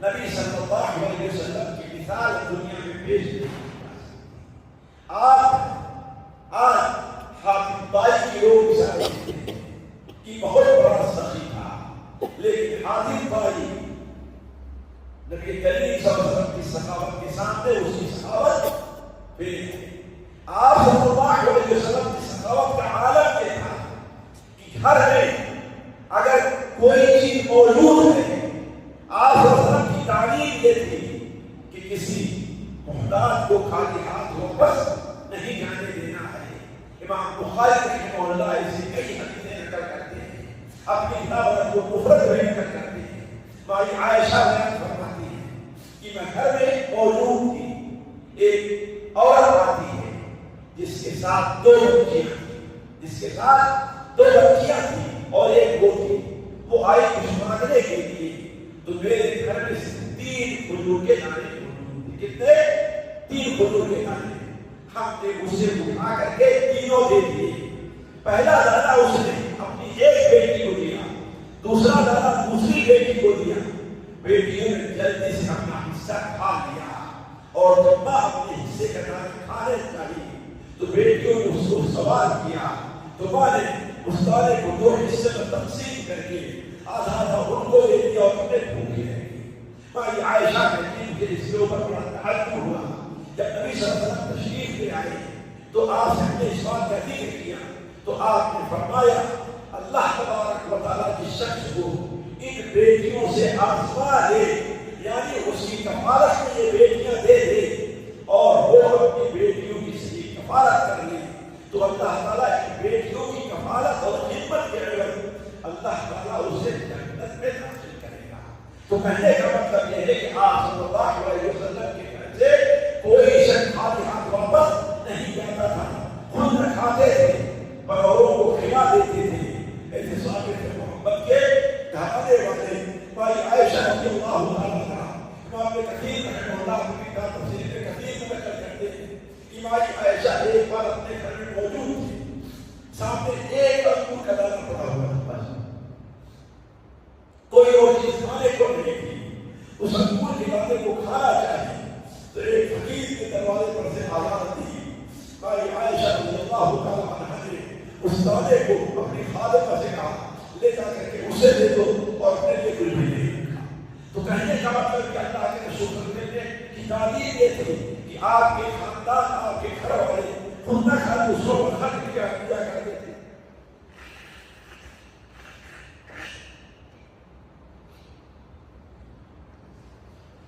نبی صلی اللہ علیہ وسلم کی مثال دنیا میں پیش نہیں کی جا سکتی۔ آپ آج حاتم طائی کی لوگ مثال دیتے ہیں کہ بہت بڑا سخی تھا، لیکن حاتم طائی نبی کریم صلی اللہ علیہ وسلم کی سخاوت کے سامنے اس کی سخاوت آپ صلی اللہ علیہ وسلم کی سخاوت کا عالم یہ تھا کہ گھر میں اگر کوئی چیز موجود ہے، آپ صلی اللہ علیہ وسلم کی تعلیم یہ تھی کہ کسی محتاج کو خالی ہاتھ واپس نہیں جانے دینا ہے۔ امام بخاری رحمہ اللہ ایسی کئی حدیثیں نقل کرتے ہیں، اپنی کتاب کو مفرد میں نقل کرتے ہیں۔ مائی عائشہ بیان فرماتی ہے کہ میں گھر میں موجود تھی، ایک عورت آتی ہے جس کے ساتھ دو بچیاں تھیں اور ایک بیٹی۔ وہ آئی کچھ مانگنے کے لیے، تو میرے گھر میں 3 کھجور کے دانے موجود تھے۔ کتنے؟ 3 کھجور کے دانے۔ ہم نے اسے اٹھا کر کے تینوں دے دیے۔ پہلا دانا اس نے اپنی ایک بیٹی کو دیا، دوسرا دانا دوسری بیٹی کو دیا۔ بیٹیوں نے جلدی سے اپنا حصہ کھا لیا، اور جب ماں اپنے حصے کا دانا کھانے چاہی تو بیٹیوں نے اس کو سوال کیا، تو ماں نے اس دانے کو 2 حصے میں تقسیم کر کے آدھا ان کو دے دیا اور اپنے بھوکے رہ گئی۔ ماں عائشہ کہتی ہے کہ اس کے اوپر بڑا تعجب ہوا۔ جب نبی صلی اللہ علیہ وسلم تشریف لے آئے تو آپ سے نے اس بات کا ذکر کیا، تو آپ نے فرمایا اللہ تبارک و تعالیٰ کی شخص کو ان بیٹیوں سے آزما دے، یعنی اس کی کفالت میں یہ بیٹیاں دے دے اور وہ اپنی بیٹیوں کی صحیح کفالت کر لیں، تو اللہ تعالیٰ کی بیٹیوں کی کفالت اور خدمت کے عوض اللہ تعالیٰ اسے جنت میں داخل کرے گا۔ تو کہنے کا مطلب یہ ہے کہ آپ صلی اللہ علیہ وسلم کے گھر سے کوئی شخص خالی ہاتھ واپس نہیں جاتا تھا، خود نہ کھاتے تھے پر اوروں کو کھلا دیتے تھے۔ ایسے ثابت محمد کے گھرانے والے بھائی عائشہ رضی اللہ تعالیٰ عنہا، امام کثیر رحمہ اللہ کی کتاب تفسیر کثیر میں نقل کرتے ہیں کہ مائی عائشہ ایک بار اپنے گھر میں موجود تھی، سامنے ایک انگور کا دانہ پڑا ہوا تھا، کوئی اور چیز کھانے کو نہیں تھی۔ اس انگور کے دانے کو کھانا چاہیے تو ایک فقیر کے دروازے پر سے آواز دی۔ مائی عائشہ رضی اللہ تعالیٰ عنہا نے اس دانے کو اپنی خادمہ سے کہا لے جا کر کے اسے دے دو اور اپنے لیے کچھ بھی نہیں کھا۔ تو کہنے کا مطلب کہ اللہ کے رسول صلی اللہ علیہ وسلم کی تعلیم یہ تھی کہ آپ کے خاندان، آپ کے گھر والے خود نہ کھا دوسروں کو خرچ کیا کرتے تھے۔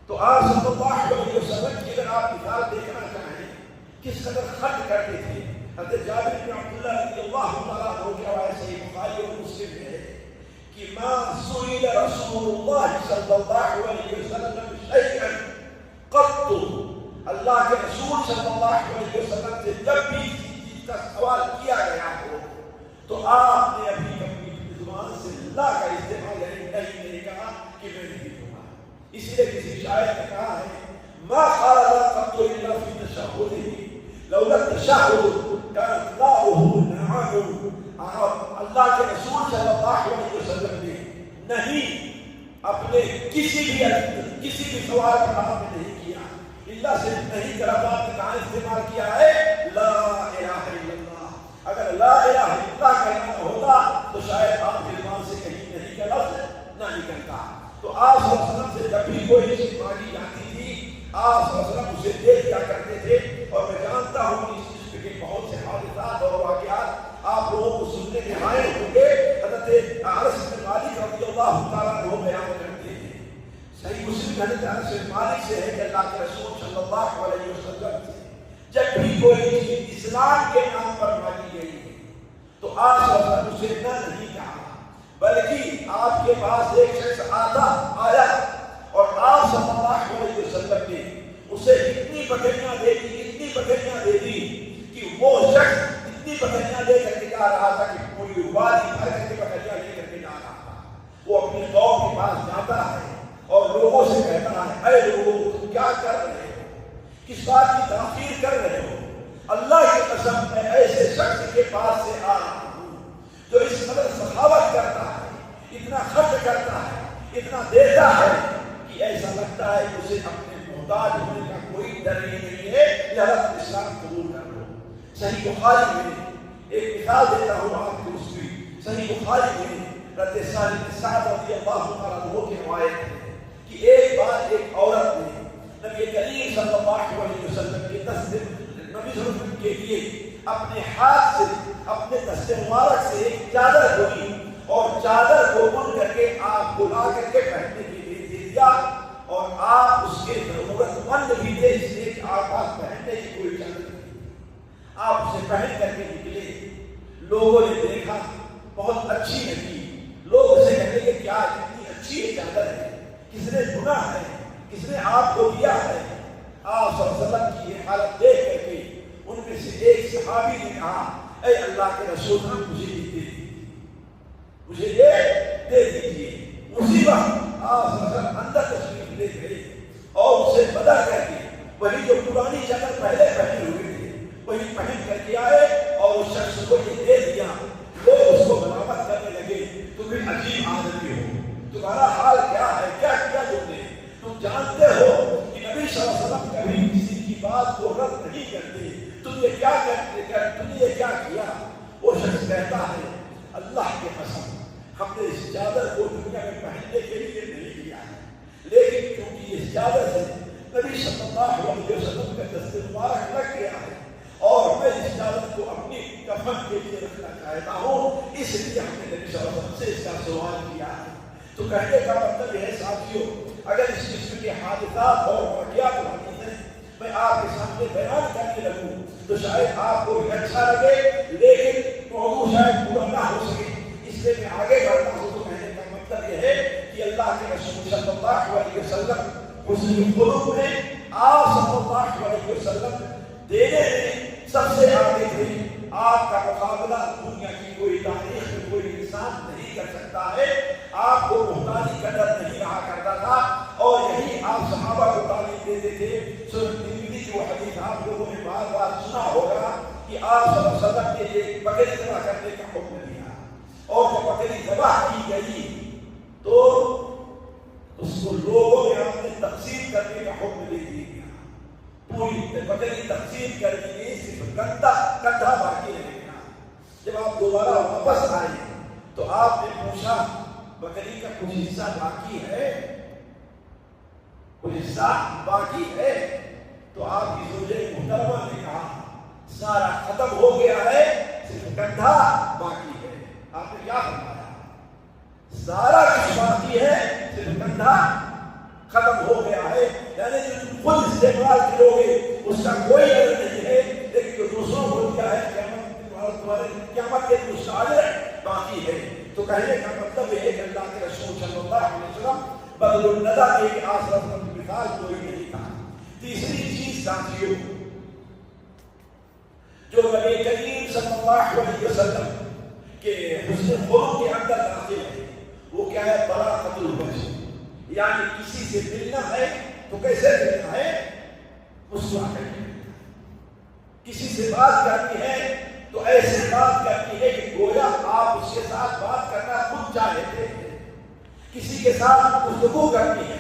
تو آپ صلی اللہ علیہ وسلم کی اگر آپ مثال دیکھنا چاہیں کس قدر خرچ کرتے تھے، حضرت جابر بن عبداللہ رضی اللہ تعالیٰ عنہ کی روایت صحیح بخاری اور مسلم میں ہے کہ ما سئل رسول اللہ صلی اللہ علیہ وسلم شیئا قط، اللہ کے رسول صلی اللہ علیہ وسلم سے جب بھی کسی چیز کا سوال کیا گیا ہو تو آپ نے ابھی اپنی زبان سے لا کا استعمال نہیں کہا کہ میں نہیں دوں گا۔ اسی لیے کسی شاعر نے کہا ہے ما قال لا قط الا في تشهده لولا التشهد كانت لاؤه نعم۔ اللہ کے رسول صلی اللہ علیہ وسلم نے نہیں اپنے کسی بھی سوال کا جواب نہیں کیا، اللہ سے نہیں کرا، بات کا استعمال کیا ہے لا الہ الا اللہ۔ اگر لا الہ الا اللہ کہنا ہوتا تو شاید آپ کی زبان سے کہیں نہیں کا لفظ نہ نکلتا۔ تو آپ صلی اللہ علیہ وسلم سے جب بھی کوئی چیز مانگی جاتی تھی آپ صلی اللہ علیہ وسلم اسے دے دیا کرتے تھے۔ اور میں جانتا ہوں کہ اس چیز کے بہت سے حادثات اور واقعات آپ لوگوں کو سننے میں آئے ہوں گے۔ حضرت انس بن مالک رضی اللہ تعالیٰ عنہ بیان کرتے ہیں، صحیح مسلم حضرت انس بن مالک سے ہے کہ اللہ کے رسول صلی اللہ علیہ وسلم سے جب بھی کوئی چیز اسلام کے نام پر مانگی گئی ہے تو آپ صلی اللہ علیہ وسلم اسے نہ نہیں کہا، بلکہ آپ کے پاس ایک شخص آیا اور آپ صلی اللہ علیہ وسلم نے اسے اتنی بکریاں دے دی کہ وہ شخص اتنی بکریاں لے کر کے جا رہا تھا کہ پوری وادی بھر کر کے بکریاں لے کر کے جا رہا تھا۔ وہ اپنی قوم کے پاس جاتا ہے اور لوگوں سے کہتا ہے اے لوگوں تم کیا کر رہے ہو، کس بات کی تاخیر کر رہے ہو؟ اللہ کی قسم میں ایسے شخص کے پاس سے آ رہا ہوں جو اس قدر سخاوت کرتا ہے، اتنا خرچ کرتا ہے، اتنا دیتا ہے کہ ایسا لگتا ہے کہ اسے اپنے محتاج ہونے کا کوئی ڈر ہی نہیں ہے، لہذا اسلام قبول کر لو۔ صحیح بخاری میں ایک مثال دیتا ہوں آپ کو، اس کی صحیح بخاری میں حضرت سعد رضی اللہ تعالیٰ عنہ کی روایت ہے کہ ایک بار ایک عورت نے نبی کریم صلی اللہ علیہ وسلم کے وسلم کے لیے اپنے ہاتھ سے اپنے دست مبارک سے ایک چادر دھوئی اور چادر کو بن کر کے آپ بلا کر کے پہننے کے لیے دے دیا اور آپ اس کے ضرورت مند بھی تھے اس لیے کہ آپ پہننے کی کوئی اجازت نہیں، آپ اسے پہن کر کے نکلے۔ لوگوں نے دیکھا بہت اچھی لگی، لوگ اسے کہتے کہ کیا اتنی اچھی چادر ہے، کس نے بنا ہے، کس نے آپ کو دیا ہے؟ آپ صلی اللہ علیہ وسلم کی یہ حالت دیکھ کر کے ان میں سے ایک صحابی نے کہا اے اللہ کے رسول مجھے یہ دے دیجیے، مجھے یہ دے دیجیے۔ اسی وقت آپ صلی اللہ علیہ وسلم اندر تشریف لے گئے اور اسے بدل کر کے وہی جو پرانی چادر پہلے پہنے ہوئے تھے وہی پہن کر کے آئے اور اس شخص کو یہ دے دیا۔ لوگ اس کو ملامت کرنے لگے تمہیں عجیب آدمی ہو، تمہارا حال کیا ہے، کیا کیا تم نے؟ تم جانتے ہو کہ نبی صلی اللہ علیہ وسلم کبھی کسی کی بات کو رد نہیں کرتے، تم یہ کیا کرتے، تم نے یہ کیا کیا؟ وہ شخص کہتا ہے اللہ کے قسم ہم نے اس چادر کو دنیا میں پہننے کے لیے نہیں لیا ہے، لیکن کیونکہ اس چادر سے نبی صلی اللہ علیہ وسلم کا دست مبارک لگ گیا ہے اور میں اس چادر کو اپنی کفن کے لیے رکھنا چاہتا ہوں، اس لیے ہم نے نبی صلی اللہ علیہ وسلم سے اس کا سوال کیا ہے۔ تو کہنے کا مطلب یہ ہے ساتھیوں، اگر اس قسم کے حادثات اور واقعات ہوتی ہیں میں آپ کے سامنے بیان کرنے لگوں تو شاید آپ کو بھی اچھا لگے لیکن موضوع شاید پورا نہ ہو سکے، اس لیے میں آگے بڑھتا ہوں۔ تو کہنے کا مطلب یہ ہے کہ اللہ کے رسول صلی اللہ علیہ وسلم حسن خلق میں آپ صلی اللہ علیہ وسلم دینے میں سب سے آگے تھے۔ آپ کا مقابلہ دنیا کی کوئی تاریخ میں کوئی انسان نہیں کر سکتا ہے۔ آپ کو محتاجی کا ڈر نہیں رہا کرتا تھا اور یہی آپ صحابہ کو تعلیم دیتے تھے۔ سنن ترمذی کی وہ حدیث آپ لوگوں نے بار بار سنا ہوگا کہ آپ صلی اللہ علیہ وسلم نے ایک بکری ذبح کرنے کا حکم دیا اور جب بکری ذبح کی گئی تو اس کو لوگوں میں آپ نے تقسیم کرنے کا حکم دے دیا، پوری بکری تقسیم کر دی گئی، صرف کندھا باقی رہ گیا۔ جب آپ دوبارہ واپس آئے تو آپ نے پوچھا بکری کا کچھ حصہ باقی ہے، کچھ حصہ باقی ہے؟ تو آپ کی زوجہ محترمہ نے کہا سارا ختم ہو گیا ہے، صرف کندھا باقی ہے۔ آپ نے کیا فرمایا؟ سارا کچھ باقی ہے، صرف کندھا ختم ہو گیا ہے، یعنی جو تم خود استعمال کرو گے اس کا کوئی عدد نہیں ہے، لیکن جو دوسروں کو دیا ہے قیامت کے جو سارے باقی ہے۔ تو کہنے کا مطلب یہ ہے کہ اللہ کے رسول صلی اللہ علیہ وسلم بدل الندہ کے آسرت کا مثال کوئی نہیں تھا۔ تیسری چیز ساتھیوں جو نبی کریم صلی اللہ علیہ وسلم کے حسن خلق کے اندر داخل ہے وہ کیا ہے؟ براءۃ الوجہ، یعنی کسی سے ملنا ہے تو کیسے ملنا ہے؟ مسکرا کر کے۔ کسی سے بات کرنی ہے تو ایسے بات کرنی ہے کہ گویا آپ اس کے ساتھ بات کرنا خود چاہتے ہیں۔ کسی کے ساتھ گفتگو کرنی ہے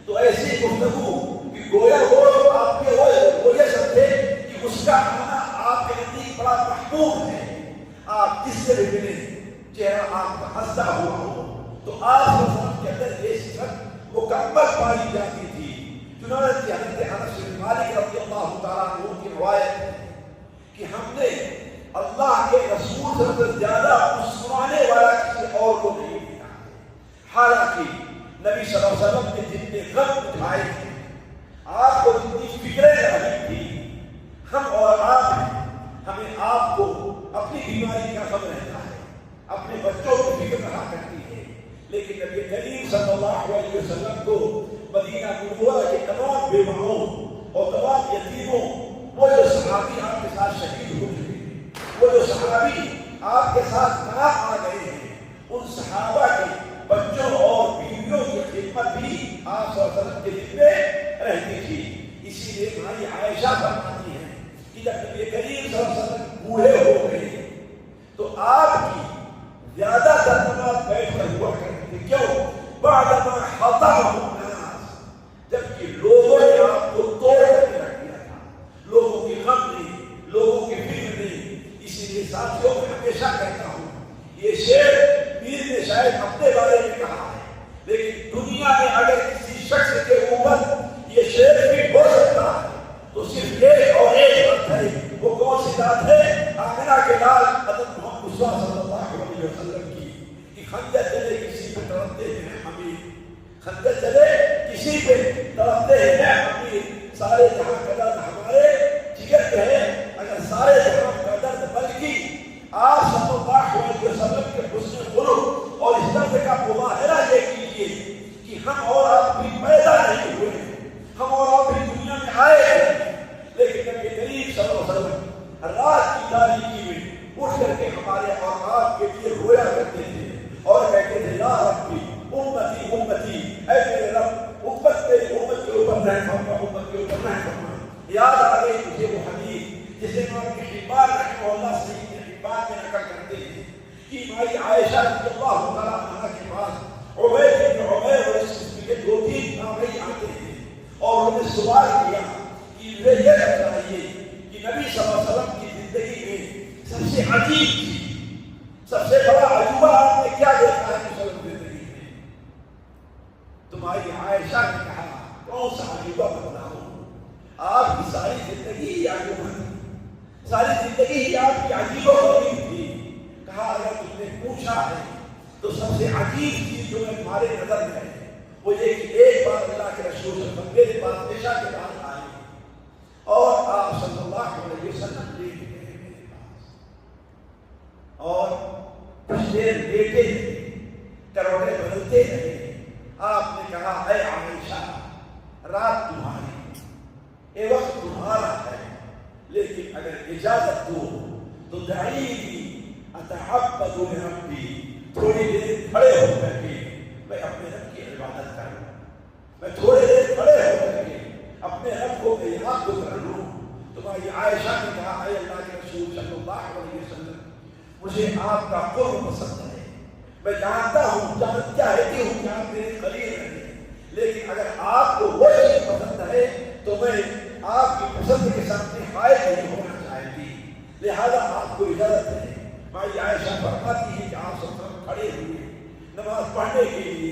تو ایسی گفتگو کہ گویا وہ آپ کے وہ یہ سمجھے کہ اس کا آنا آپ کے نزدیک بڑا محبوب ہے۔ آپ جس سے بھی ملیں چہرہ آپ کا ہنستا ہوا ہو تو آپ کے اندر یہ صفت مکمل پائی جاتی تھی۔ چنانچہ حضرت انس بن مالک رضی اللہ تعالیٰ عنہ کی روایت ہے کہ ہم نے اللہ کے رسول سے زیادہ مسکرانے والا کسی اور کو نہیں دیکھا، حالانکہ نبی صلی اللہ علیہ وسلم نے جتنے غم اٹھائے تھے، آپ کو جتنی فکریں رہی تھی، ہم اور آپ ہیں، ہمیں آپ کو اپنی بیماری کا غم رہتا ہے، اپنے بچوں کی فکر رہا کرتی ہے، لیکن نبی کریم صلی اللہ علیہ وسلم کو مدینہ منورہ کے تمام بیواؤں اور تمام یتیموں، وہ جو صحابی آپ کے ساتھ شہید ہو چکے ہیں، وہ جو صحابی آپ کے ساتھ نام آ گئے ہیں، ان صحابہ کے بچوں اور بیویوں کی خدمت بھی آپ صلی اللہ علیہ وسلم کے دل میں رہتی تھی۔ اسی لیے ہماری عائشہ فرماتی ہے کہ جب نبی کریم صلی اللہ علیہ وسلم بوڑھے ہو گئے تو آپ کی زیادہ تر نماز بیٹھ کر ہوا کرتی تھی۔ کیوں؟ بعدما حطمهم الناس، جبکہ لوگوں نے آپ کو توڑ کر کے رکھ دیا تھا، لوگوں کی غم نہیں، لوگوں کی فکر نہیں۔ اسی لیے ساتھیوں میں ہمیشہ کہتا ہوں یہ شعر پیر نے شاید اپنے بارے میں کہا ہے، لیکن دنیا میں اگر کسی شخص کے اوپر یہ شعر بھی ہو سکتا ہے تو صرف ایک اور ایک وقت ہے سارے جہاں کا درد ہمارے جگر میں ہے، اگر سارے جہاں کا درد بلکہ آپ صلی اللہ علیہ وسلم کے حسن خلق اور اس درد کا مظاہرہ یہ کیجیے کہ ہم اور آپ بھی پیدا نہیں ہوئے، ہم اور آپ بھی دنیا میں آئے ہیں، لیکن نبی کریم صلی اللہ علیہ وسلم رات کی تاریکی میں اٹھ کر کے ہمارے اور آپ کے لیے رویا کرتے تھے اور کہتے تھے یا ربی امتی امتی، اے میرے رب امت کے اوپر رحم فرما، امت کے اوپر رحم فرما۔ یاد آ گئی مجھے وہ حدیث جسے امام ابن حبان رحمہ اللہ صحیح ابن حبان میں نقل کرتے ہیں کہ ہماری عائشہ رضی اللہ تعالیٰ عنہا کے پاس عبید بن عمیر اور اس کے دو تین تابعی آتے ہیں اور انہوں نے سوال کیا کہ مجھے یہ بتائیے کہ نبی صلی اللہ علیہ وسلم کی زندگی میں سب سے عجیب چیز، سب سے بڑا عجوبہ آپ نے کیا دیکھا ہے مسلم زندگی میں؟ تمہاری عائشہ نے کہا کون سا عجوبہ بتلاؤں؟ آپ کی ساری زندگی ہی عجوبہ تھی، ساری زندگی ہی آپ کی عجیب و غریب تھی۔ کہا اگر تم نے پوچھا ہے تو سب سے عجیب چیز جو ہے ہمارے نظر میں ہے وہ یہ کہ ایک بار اللہ کے رسول صلی اللہ علیہ وسلم میرے پاس عشاء کے بعد آئے اور آپ صلی اللہ علیہ وسلم لیٹ گئے میرے پاس اور کچھ دیر لیٹے رہے، کروٹیں بدلتے رہے۔ آپ نے کہا اے عائشہ رات تمہاری، اے وقت تمہارا ہے، لیکن اگر اجازت دو تو دعینی اتعبد لربی، تھوڑی دیر کھڑے ہو کر کے میں اپنے رب کی عبادت کروں، میں تھوڑی دیر کھڑے ہو کر کے اپنے رب کو میں یاد کر لوں۔ تمہاری عائشہ نے کہا اے اللہ کے رسول صلی اللہ علیہ وسلم مجھے آپ کا قرب پسند ہے، میں جانتا ہوں چاہتی ہوں کہ آپ میرے قریب رہیں، لیکن اگر آپ کو وہ چیز پسند ہے تو میں آپ کی پسند کے سامنے حائل نہیں ہونا چاہتی، لہذا آپ کو اجازت ہے۔ ہماری عائشہ فرماتی ہے کہ آپ سب کھڑے ہوئے نماز پڑھنے کے لیے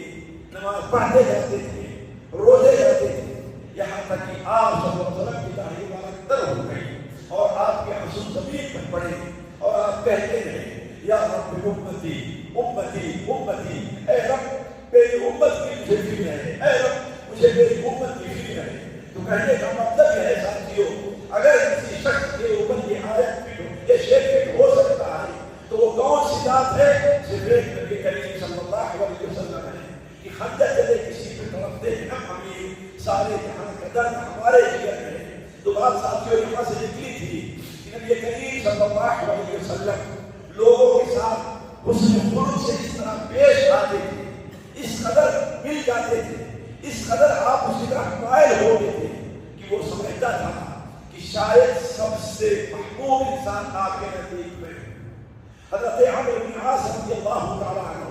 نماز پڑھتے جاتے تھے، روزے جاتے تھے، یہاں تک کہ آپ صلی اللہ علیہ وسلم کی داڑھی مبارک تر ہو گئی اور آپ کے آنسو زمین پر پڑے اور آپ کہتے رہے یا رب امتی امتی امتی، اے رب میری امت کی مجھے فکر ہے، اے رب مجھے میری امت کی فکر ہے۔ تو کہنے کا مطلب یہ ہے ساتھیوں، اگر کسی شخص کے اوپر یہ آیت یہ شعر فٹ ہو سکتا ہے تو وہ کون سی ذات ہے؟ صرف ایک نبی کریم صلی اللہ علیہ وسلم ہے کہ خنجر چلے کسی پہ تڑپتے ہیں ہم امیر، سارے جہاں کا درد ہمارے جگر میں ہے۔ تو بات ساتھیوں یہاں سے نکلی تھی کہ نبی کریم صلی اللہ علیہ وسلم لوگوں کے ساتھ حسن خلق سے اس طرح پیش آتے تھے، اس قدر مل جاتے تھے، اس قدر آپ اسی طرح مائل ہو گئے تھے کہ وہ سمجھتا تھا کہ شاید سب سے محبوب انسان آپ کے نزدیک میں حضرت عمرو بن عاص رضی اللہ تعالیٰ عنہ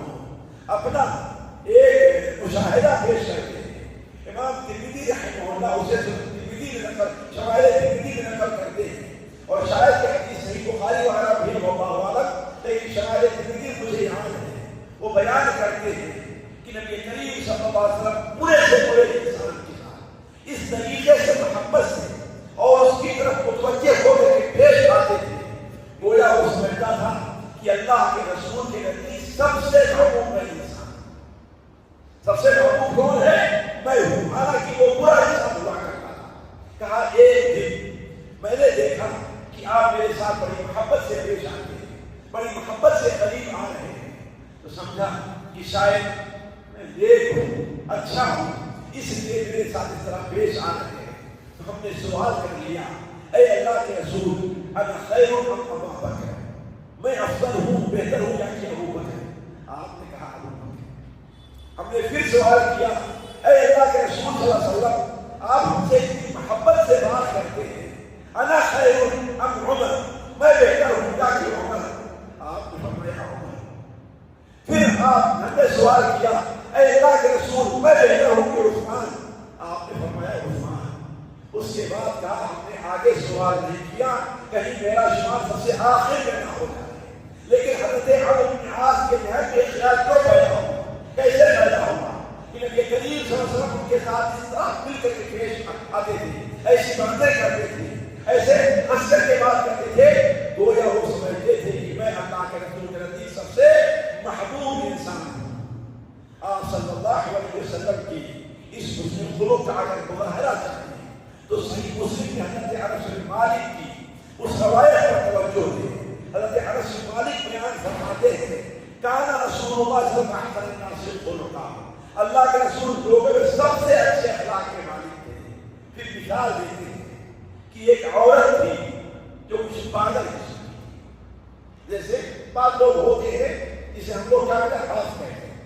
اپنا ایک مشاہدہ پیش کرتے ہیں۔ امام ترمذی رحمہ اللہ اسے ترمذی میں نقل شمائل ترمذی میں نقل کرتے ہیں اور شاید کہ حدیث صحیح بخاری والا بھی اللہ عالم، لیکن شمائل ترمذی مجھے یاد ہے، وہ بیان کرتے ہیں کہ نبی کریم صلی اللہ علیہ وسلم پورے سے پورے انسان کے ساتھ اس طریقے سے محبت سے اور اس کی طرف متوجہ ہو کر کے پیش آتے تھے گویا وہ سمجھتا تھا کہ اللہ کے رسول کے نزدیک سب سے محبوب ہے انسان، سب سے محبوب کون ہے؟ میں ہوں، حالانکہ وہ برا انسان ہوا کرتا تھا۔ کہا ایک دن میں نے دیکھا کہ آپ میرے ساتھ بڑی محبت سے پیش آتے ہیں، بڑی محبت سے قریب آ رہے ہیں، تو سمجھا کہ شاید میں نیک ہوں، اچھا ہوں، اس لیے میرے ساتھ اس طرح پیش آ رہے ہیں۔ تو ہم نے سوال کر لیا اے اللہ کے رسول انا خیر ام ابو بکر، میں افضل ہوں، بہتر ہوں یا کہ ابو بکر؟ آپ نے کہا ابو بکر۔ ہم نے پھر سوال کیا اے اللہ کے رسول صلی اللہ علیہ وسلم آپ ہم سے اتنی محبت سے بات کرتے ہیں، انا خیر ام عمر، میں بہتر ہوں یا کہ عمر؟ آپ نے فرمایا عمر۔ پھر آپ نے سوال کیا اے اللہ کے رسول میں بہتر ہوں کہ عثمان؟ آپ نے فرمایا عثمان۔ اس کے بعد کہا ہم نے آگے سوال نہیں کیا کہیں میرا شمار سب سے آخر میں نہ ہو جائے، لیکن حضرت عمرو بن عاص کے ذہن میں خیال کیوں پیدا ہوا، کیسے پیدا ہوا کہ نبی کریم صلی اللہ علیہ وسلم ان کے ساتھ اس طرح مل کر کے پیش آتے تھے، ایسی باتیں کرتے تھے، ایسے ہنس کر کے بات کرتے تھے، گویا وہ سمجھتے تھے کہ میں اللہ کے رسول کے نزدیک سب سے محبوب انسان ہوں۔ آپ صلی اللہ علیہ وسلم کی اس حسن خلق کا اگر مظاہرہ چاہیے تو صحیح مسلم میں حضرت انس بن مالک کی اس روایت پر توجہ دیں. حضرت انس بن مالک بیان فرماتے ہیں کان رسول اللہ صلی اللہ علیہ وسلم احسن الناس خلقا، اللہ کے رسول لوگوں میں سب سے اچھے اخلاق کے مالک تھے. پھر مثال دیتے ہیں کہ ایک عورت تھی جو کچھ پاگل تھی. جیسے بعض لوگ ہوتے ہیں جسے ہم لوگ کیا کہتے ہیں ہاف کہتے ہیں،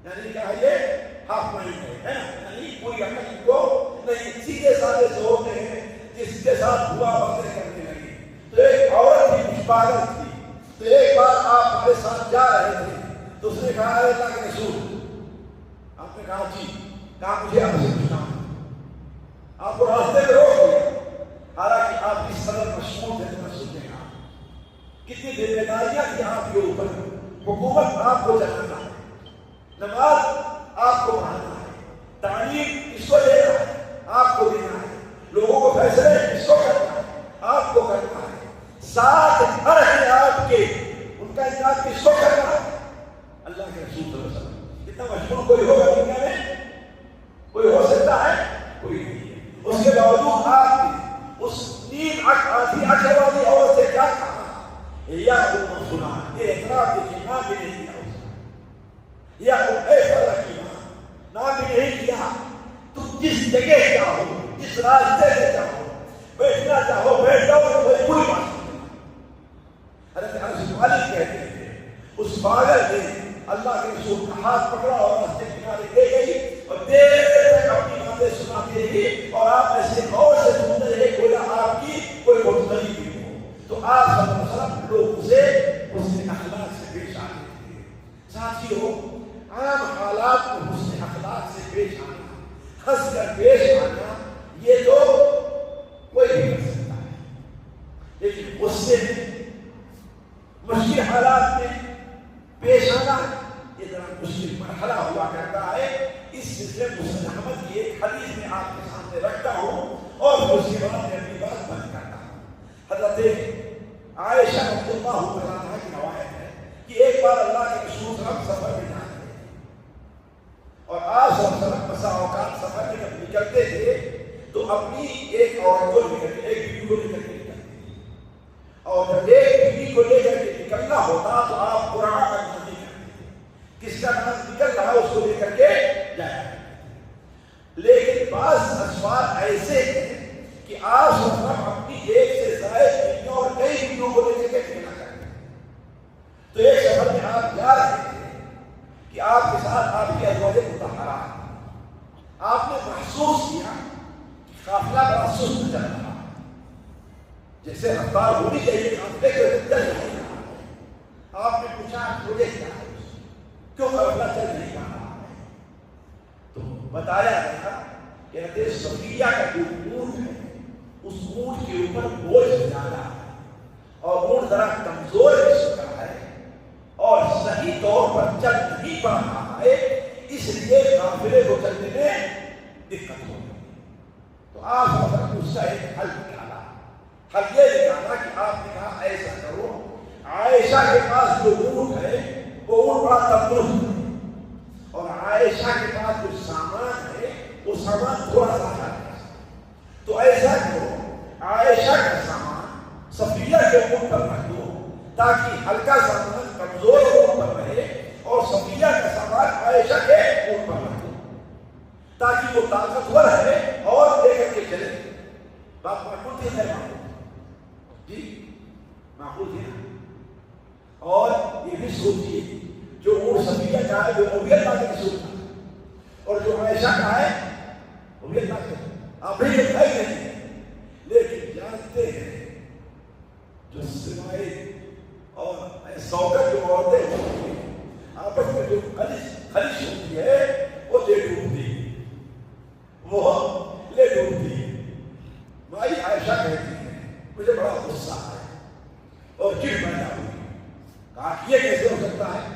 یعنی کیا یہ ہاف مائنڈ ہے، یعنی کوئی عقل کو نہیں، سیدھے سادے سے ہوتے ہیں جس کے ساتھ ہوا باتیں کرنے لگی. تو ایک عورت تھی کچھ پاگل تھی. تو ایک بار آپ ہمارے ساتھ جا رہے تھے تو اس نے کہا اللہ کے رسول، آپ نے کہا جی، کہا مجھے آپ سے پوچھنا ہے. آپ کو راستے میں روک دیا، حالانکہ آپ اس قدر مشغول تھے. میں سننے کا کتنی ذمہ داریاں تھی آپ کے اوپر. حکومت آپ کو چلانا ہے، نماز آپ کو پڑھانا ہے، تعلیم اس کو دینا ہے، آپ کو دینا ہے، لوگوں کو فیصلے اس کو کرنا ہے، آپ کو کرنا ہے. ساتھ گھر ہیں آپ کے، ان کا انتظام کس کو کرنا ہے؟ اللہ کے رسول صلی اللہ علیہ وسلم. اتنا مشہور کوئی ہوگا دنیا میں؟ کوئی ہو سکتا ہے؟ کوئی نہیں ہے. اس کے باوجود آپ نے اس نیم آدھی عقل والی عورت سے کیا کہا؟ یا تم سنا، یہ اعتراف کی نام بھی نہیں کیا اس نے، یا تم اے اللہ کی نام بھی نہیں کیا. تم جس جگہ جاؤ، جس راستے سے جاؤ، بیٹھنا چاہو بیٹھ جاؤ، کوئی بات نہیں. حضرت انس بن مالک کہتے ہیں اس پاگل نے اللہ کے رسول کا ہاتھ پکڑا اور راستے کنارے لے گئی اور دیر تک اپنی باتیں سناتی رہی اور آپ ایسے غور سے سنتے رہے گویا آپ کی کوئی مختلف بھی ہو. تو آپ صلی اللہ علیہ وسلم لوگوں سے حسن اخلاق سے پیش آتے تھے. ساتھیوں، عام حالات میں حسن اخلاق سے پیش آنا، ہنس کر پیش آنا، یہ تو کوئی بھی کر سکتا ہے. لیکن غصے میں، مشکل حالات میں پیش آنا یہ ذرا مشکل مرحلہ ہوا کرتا ہے. اس سلسلے مسلم احمد کی ایک حدیث میں آپ کے سامنے رکھتا ہوں اور اس کے بعد میں اپنی بات بند کرتا ہوں. حضرت عائشہ رضی اللہ تعالیٰ عنہا کی روایت ہے کہ ایک بار اللہ کے رسول صلی اللہ علیہ وسلم سفر میں جا رہے تھے اور آپ صلی اللہ علیہ وسلم بسا اوقات سفر میں جب نکلتے تھے تو اپنی ایک عورت کو لے کر کے، ایک بیوی کو لے کر کے نکلتے تھے. اور جب ایک بیوی کو لے کر کے نکلنا ہوتا تو آپ قرآن کا نام نہیں کرتے، کس کا نام نکل رہا ہے اس کو لے کر کے جایا. لیکن بعض اسفار ایسے ہیں کہ آپ صلی اللہ علیہ وسلم اپنی ایک سے زائد بیویوں اور کئی بیویوں کو لے کر کے نکلا کرتے ہیں. تو ایک سفر میں آپ جا رہے تھے کہ آپ کے ساتھ آپ کی ازواج مطہرات، آپ نے محسوس کیا کہ قافلہ بڑا سست چل رہا ہے، جیسے رفتار ہونی چاہیے قافلے کے چل نہیں رہا ہے. آپ نے پوچھا مجھے کیا ہے، کیوں قافلہ چل نہیں رہا ہے؟ تو بتایا گیا کہ حضرت صفیہ کا جو اونٹ ہے اس اونٹ کے اوپر بوجھ زیادہ ہے اور اونٹ ذرا کمزور قسم کا ہے اور صحیح طور پر چل نہیں پا رہا ہے، اس لیے قافلے کو چلنے میں دقت ہو گئی. تو آپ نے اس کا ایک حل نکالا. حل یہ نکالا کہ آپ نے کہا ایسا کرو، عائشہ کے پاس جو اونٹ ہے وہ اونٹ بڑا تندرست ہے اور عائشہ کے پاس جو سامان ہے وہ سامان تھوڑا سا ہے. تو ایسا کرو، عائشہ کا سامان صفیہ کے اونٹ پر رکھ دو تاکہ ہلکا سامان کمزور اونٹ پر رہے اور صفیہ کا سامان عائشہ کے اونٹ پر رکھ دو تاکہ وہ طاقتور ہے اور لے کر کے چلے. بات معقول تھی ہے؟ جی معقول تھی نا. اور یہ بھی سوچیے جو اونٹ صفیہ کا ہے وہ بھی اللہ کے رسول کا اور جو عائشہ کا ہے وہ بھی اللہ کے. آپ یہ نہیں لیکن جانتے ہیں جو سوائے اور سوگت جو عورتیں ہوتی ہیں آپس میں جو خلش ہوتی ہے وہ لے ڈوبتی ہے، وہ لے ڈوبتی ہے. مائی عائشہ کہتی ہے مجھے بڑا غصہ ہے اور چڑ پیدا ہوئی. کہا یہ کیسے ہو سکتا ہے،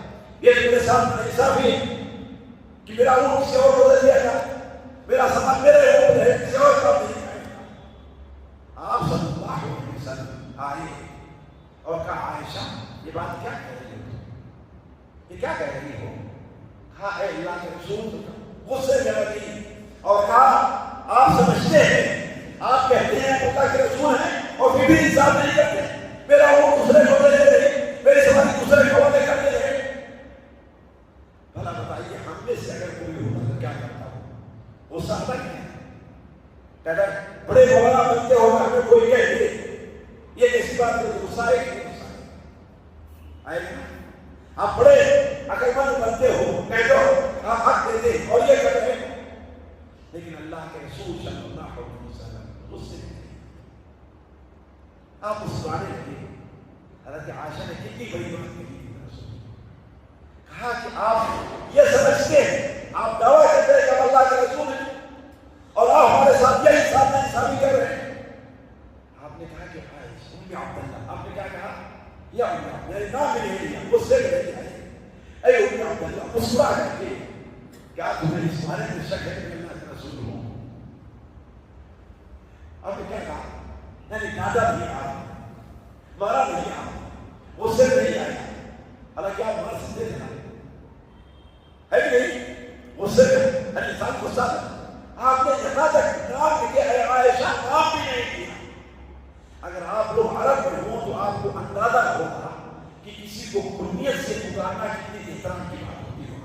یہ میرے سامنے ایسا بھی کہ میرا اونٹ کسی اور کو دے دیا جائے، میرا سامان میرے اوپر ہے، کسی اور کا نہیں ہے. آپ صلی اللہ علیہ وسلم آئے اور کہا عائشہ یہ بات کیا کہہ رہی ہو، یہ کیا کہہ رہی ہو؟ کہا اے اللہ کے رسول غصے میں آ گئی اور کہا آپ سمجھتے ہیں بڑا بنتے ہو ہمیں کوئی کہہ دے، یہ کیسی بات ہے؟ غصہ ہے کہ غصہ ہے؟ آپ بڑے عقل مند بنتے ہو، کہہ دو آپ حق دے دیں اور یہ کر رہے ہیں، لیکن اللہ کے رسول صلی اللہ علیہ وسلم غصے میں آپ اس والے لگے۔ حضرت عائشہ نے کتنی بڑی بات کہی، کہا کہ آپ یہ سمجھتے ہیں، آپ دعویٰ کرتے ہیں کہ اللہ کے رسول ہیں اور آپ ہمارے ساتھ یہ انصافی کر رہے ہیں۔ آپ نے کہا کہ ام عبداللہ، آپ نے کیا کہا؟ یا ام، میرے نام بھی نہیں لیا، مجھ سے بھی نہیں آئے، اے ام عبداللہ، مسکرا کر کے کیا تمہیں اس بارے میں شک ہے کہ اللہ کے رسول ہوں؟ آپ نے کیا کہا؟ یعنی دادا نہیں آیا، مارا نہیں آیا، مجھ سے نہیں آیا، حالانکہ آپ مار سکتے تھے ہے کہ نہیں؟ غصے میں انسان غصہ تھا، آپ نے یہاں تک نام لکھے اے عائشہ نام بھی نہیں دیا۔ اگر آپ لوگ عرب میں ہوں تو آپ کو اندازہ ہوگا کہ کسی کو کنیت سے پکارنا کتنی احترام کی بات ہوتی ہے۔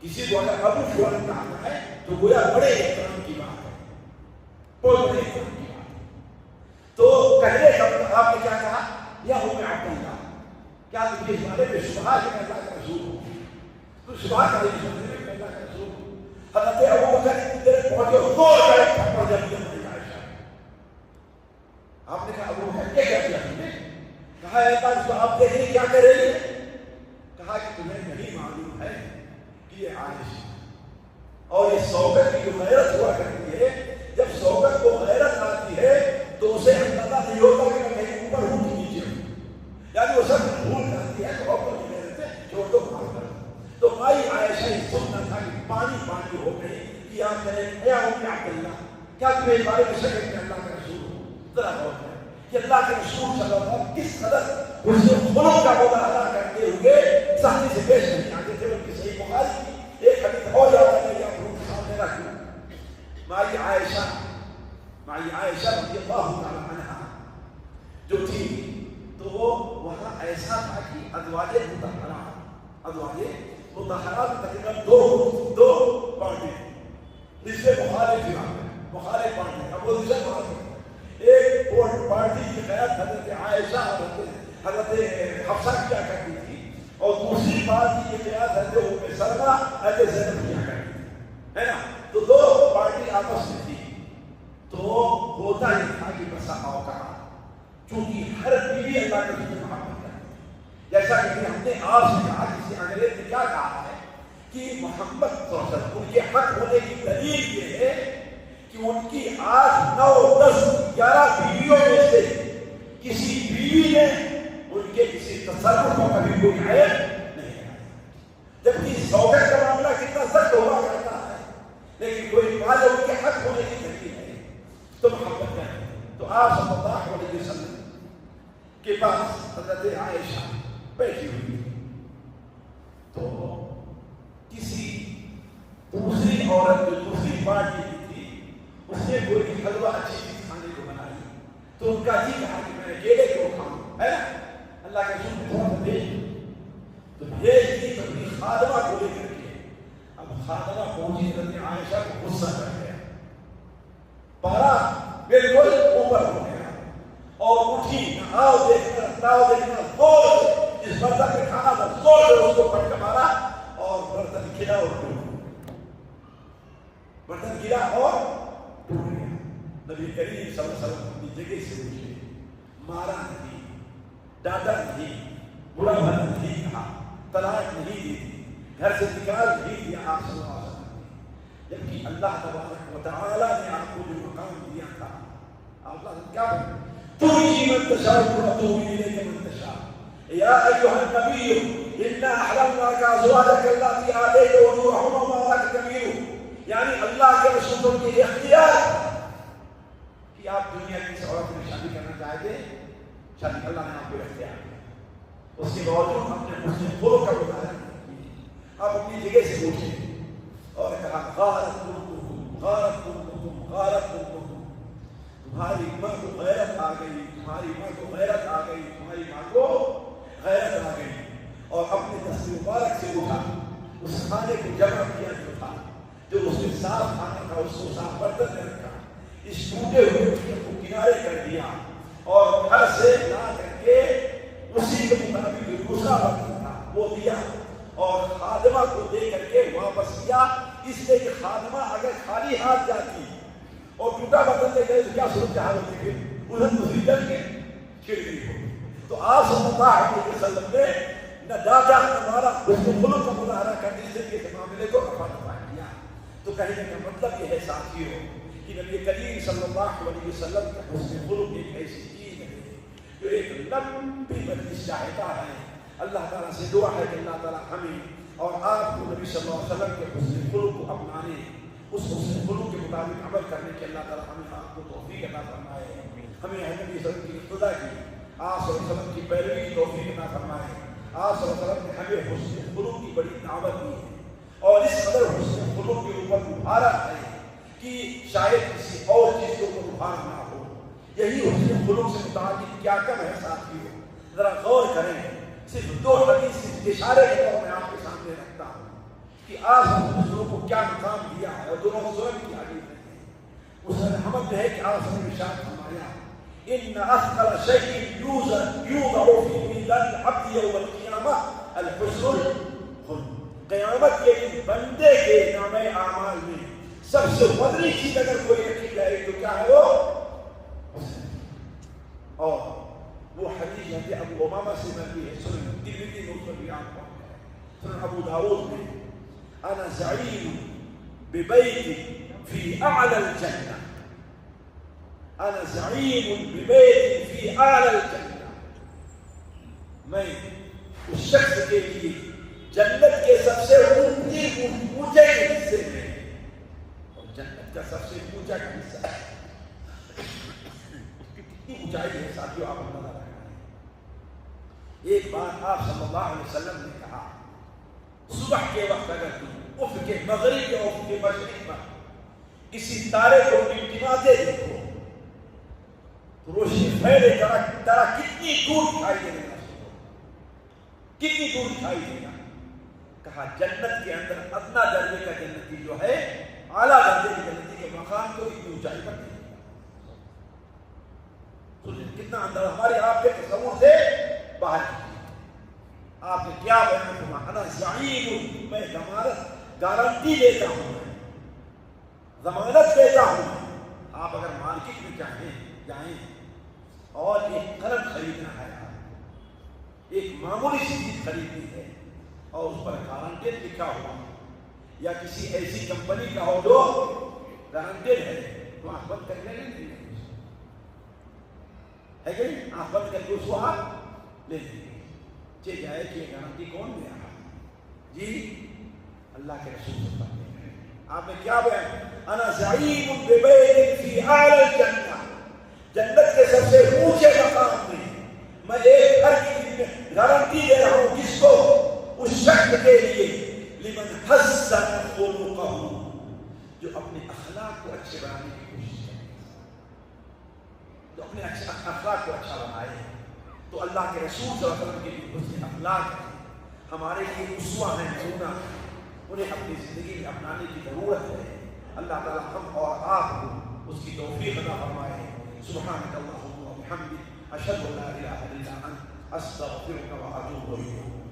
کسی کو اگر ابو فلان کہنا ہے تو گویا بڑے احترام کی بات ہے، بہت بڑے احترام کی بات ہے۔ تو کہنے کا آپ نے کیا کہا؟ یا ام عبداللہ، کیا تم اس بارے میں شبہ ہے کہ اللہ کا رسول ہو؟ تو شبہ کا نہیں سمجھے کہ اللہ کا رسول ہو؟ حضرت ابو بکر اتنی دیر پہنچے دو جائے تھپڑ جب دیا مجھے عائشہ۔ آپ نے کہا ابو بکر کیا کیا تم نے؟ کہا اے اللہ رسول آپ دیکھیں کیا کر رہی ہے؟ کہا کہ تمہیں نہیں معلوم ہے کہ یہ عائشہ اور یہ سوگت کی جو غیرت ہوا کرتی ہے، جب سوگت کو غیرت آتی ہے تو اسے اندازہ نہیں ہوتا کہ میں کہیں اوپر ہوں کہ نیچے ہوں، یعنی وہ سب بھول جاتی ہے تو اوپر نہیں رہتے چھوڑ دو معاف کر دو۔ تو بھائی عائشہ ہی سننا تھا کہ پانی پانی ہو گئی کہ آپ کریں اے ام عبداللہ، کیا تمہیں اس بارے میں شک ہے کہ اللہ کا رسول ہو؟ ذرا غور کریں کہ اللہ کے رسول صلی اللہ علیہ وسلم کس قدر حسن خلق کا ہوتا ادا کرتے ہوئے سختی سے پیش نہیں آتے تھے، بلکہ صحیح بخاری کی ایک حدیث اور یاد ہے کہ آپ لوگ سامنے رکھیں۔ مائی عائشہ رضی اللہ تعالی عنہا جو تھی تو وہ وہاں ایسا تھا کہ ازواج مطہرات تقریباً دو پارٹی، جس سے مخالف پارٹی اپوزیشن پارٹی، ایک پارٹی کی قیادت حضرت عائشہ حضرت حفصہ کیا کرتی تھی اور دوسری پارٹی کی قیادت حضرت ام سلمہ حضرت زینب کیا کرتی تھی، ہے نا؟ تو دو پارٹی آپس میں تھی۔ تو ہوتا ہی تھا کہ بسا اوقات چونکہ ہر بیوی اللہ کے رسول محبت کرتی ہے، جیسا کہ ہم نے آپ سے کہا، کسی انگریز نے کیا کہا ہے کہ محمد صلی اللہ علیہ وسلم ان کے حق ہونے کی دلیل یہ ہے کہ ان کی 8 9 10 11 بیویوں میں سے کسی بیوی نے ان کے کسی تصرف کو کبھی کوئی عیب نہیں آیا، جبکہ سوگت کا معاملہ کتنا سخت ہوا کرتا ہے، لیکن کوئی بات ان کے حق ہونے کی دلیل ہے تو محبت کریں۔ تو آپ صلی اللہ علیہ وسلم کے پاس حضرت عائشہ بیٹھی ہوئی تو کسی دوسری عورت جو دوسری پارٹی کی تھی اس نے کوئی حلوہ اچھی چیز کھانے کو بنائی تو ان کا جی کہا کہ میں اکیلے کیوں کھاؤں، ہے نا؟ اللہ کے رسول نے تھوڑا سا بھیج تو بھیج دی تو اپنی خادمہ کو لے کر کے، اب خادمہ پہنچی حضرت عائشہ کو غصہ کر گیا، پارا بالکل اوپر ہو گیا اور اٹھی آؤ دیکھنا زور اس برتن میں کھانا تھا، زور سے اس کو پٹک مارا اور برتن گرا اور ٹوٹ گیا۔ نبی کریم صلی اللہ علیہ وسلم اپنی جگہ سے اٹھے، مارا نہیں، ڈانٹا نہیں، برا بھلا نہیں کہا، طلاق نہیں دی، گھر سے نکال نہیں دیا آپ صلی اللہ علیہ وسلم، جبکہ اللہ تبارک و تعالیٰ نے آپ کو جو مقام دیا تھا، اللہ نے کیا کہا؟ تُرْجِي مَن تَشَاءُ وَتُؤْوِي إِلَيْكَ مَن تَشَاءُ يَا أَيُّهَا النَّبِيُّ إِنَّا أَحْلَلْنَا لَكَ أَزْوَاجَكَ اللَّاتِي آتَيْتَ أُجُورَهُنَّ وَمَا مَلَكَتْ يَمِينُكَ، یعنی اللہ کے رسولوں کے اختیار کہ آپ دنیا کی اس عورت سے شادی کرنا چاہتے ہیں، شادی اللہ نے آپ کو اختیار دیا، اس کے باوجود اپنے حسن خلق کا مظاہرہ نہیں کیا، آپ اپنی جگہ سے اٹھے اور کہا غارت تمہاری ماں کو غیرت آ گئی، تمہاری ماں کو غیرت آ گئی، تمہاری ماں کو غیرت آ گئی، اور اپنے دست مبارک سے اٹھا، اس کھانے کو جمع کیا جو تھا، جو اس نے صاف کھانا تھا اس کو صاف برتن میں رکھا، اس ٹوٹے ہوئے رشتے کو کنارے کر دیا اور گھر سے لا کر کے اسی کے مطابق دوسرا برتن تھا وہ دیا اور خادمہ کو دے کر کے واپس کیا، اس لیے کہ خادمہ اگر خالی ہاتھ جاتی اور ٹوٹا برتن لے گئے تو کیا صورتحال ہوتی ہے، انہیں دوسری جل کے چھڑ گئی ہو۔ تو آپ صلی اللہ علیہ وسلم نے نہ ڈاٹا نہ مارا، اس کو خلق کا مظاہرہ کرنے سے اس معاملے کو رفع دفع کیا۔ تو کہنے کا مطلب یہ ہے ساتھیوں کہ نبی کریم صلی اللہ علیہ وسلم کا حسن خلق ایک ایسی چیز ہے جو ایک لمبی مجلس چاہتا ہے۔ اللہ تعالیٰ سے دعا ہے کہ اللہ تعالیٰ ہمیں اور آپ کو نبی صلی اللہ علیہ وسلم کے حسن خلق کو اپنانے، اس حسن خلق کے مطابق عمل کرنے کے اللہ تعالیٰ ہمیں آپ کو توفیق عطا فرمائے، ہمیں نبی صلی اللہ علیہ وسلم کی اقتدا کی، آپ صلی اللہ علیہ وسلم کی پیروی کی توفیق عطا فرمائے۔ آپ صلی اللہ علیہ وسلم نے ہمیں حسن خلق کی بڑی دعوت دی ہے اور اس قدر حسن خلق کے اوپر ابھارا ہے کہ شاید کسی اور چیز کے اوپر ابھار نہ ہو۔ یہی حسن خلق سے متعلق کیا کم ہے ساتھیوں، ذرا غور کریں۔ صرف دو حدیث اشارے کے طور میں آپ کے سامنے رکھتا ہوں کہ آپ دوسروں کو کیا مقام دیا ہے اور دونوں سورج کی حدیث ہے۔ اس میں حمد ہے کہ آپ نے ارشاد فرمایا ان اثقل شيء يوضع في ميزان العبد يوم القيامه الحسن الخلق۔ قیامت کے دن بندے کے نامہ اعمال میں سب سے وزنی چیز اگر کوئی رکھی جائے تو کیا ہے وہ حسن۔ اور وہ حدیث ہے ابو امامہ سے مروی ہے، سنن ترمذی میں اس پر بیان ہوا ہے، سنن ابو داؤد میں انا زعیم ببیت فی اعلی الجنہ، انا زعیم ببیت فی اعلی الجنہ، میں اس شخص کے لیے جنت کے سب سے اونچے حصے میں، اور جنت کا سب سے اونچا حصہ کتنی اونچائی ہے ساتھیوں، آپ اندازہ لگائیں۔ ایک بار آپ صلی اللہ علیہ وسلم نے کہا صبح کے وقت اگر تم افق کے مغرب یا افق کے مشرق پر کسی تارے کو ٹمٹماتے دیکھو تو روشنی پھیلے طرح کتنی دور دکھائی دے گا، کتنی دور دکھائی دے گا۔ کہا جنت کے اندر ادنا درجے کا جنتی جو ہے اعلیٰ درجے کی جنتی کے مقام کو اتنی اونچائی پر نہیں، کتنا اندر ہمارے آپ کے تصور سے باہر کی۔ آپ نے کیا بیان فرمایا، انا زعیم، میں گارنٹی دیتا ہوں، ضمانت دیتا ہوں۔ آپ اگر مارکیٹ میں جائیں اور ایک قلم خریدنا ہے، ایک معمولی سی چیز خریدنی ہے اور اس پر گارنٹیڈ لکھا ہوا یا کسی ایسی کمپنی کا ہو جو گارنٹیڈ ہے تو آپ بند کر لیں گے، ہے کہ نہیں؟ آپ بند کر کے اس کو آپ لے لیں گے، چاہے جائے کہ یہ گارنٹی کون دے رہا جی؟ اللہ کے رسول صلی اللہ علیہ وسلم۔ آپ نے کیا بیان، انا زعیم ببیت فی اعلی الجنہ، جنت کے سب سے اونچے مقام میں ایک گھر کی گارنٹی دے رہا ہوں، کس کو؟ اس شخص کے لیے لمن حسن خلقہ، جو اپنے اخلاق کو اچھے بنانے کی کوشش کرے، جو اپنے اخلاق کو اچھا بنائے۔ تو اللہ کے رسول صلی اللہ علیہ وسلم کے لیے حسن اخلاق ہمارے لیے اسوہ ہیں، نمونہ، انہیں اپنی زندگی میں اپنانے کی ضرورت ہے۔ اللہ تعالیٰ ہم اور آپ کو اس کی توفیق عطا فرمائے۔ سبحانک اللہم و بحمدک، اشہد ان لا الہ الا انت، استغفرک و اتوب الیک۔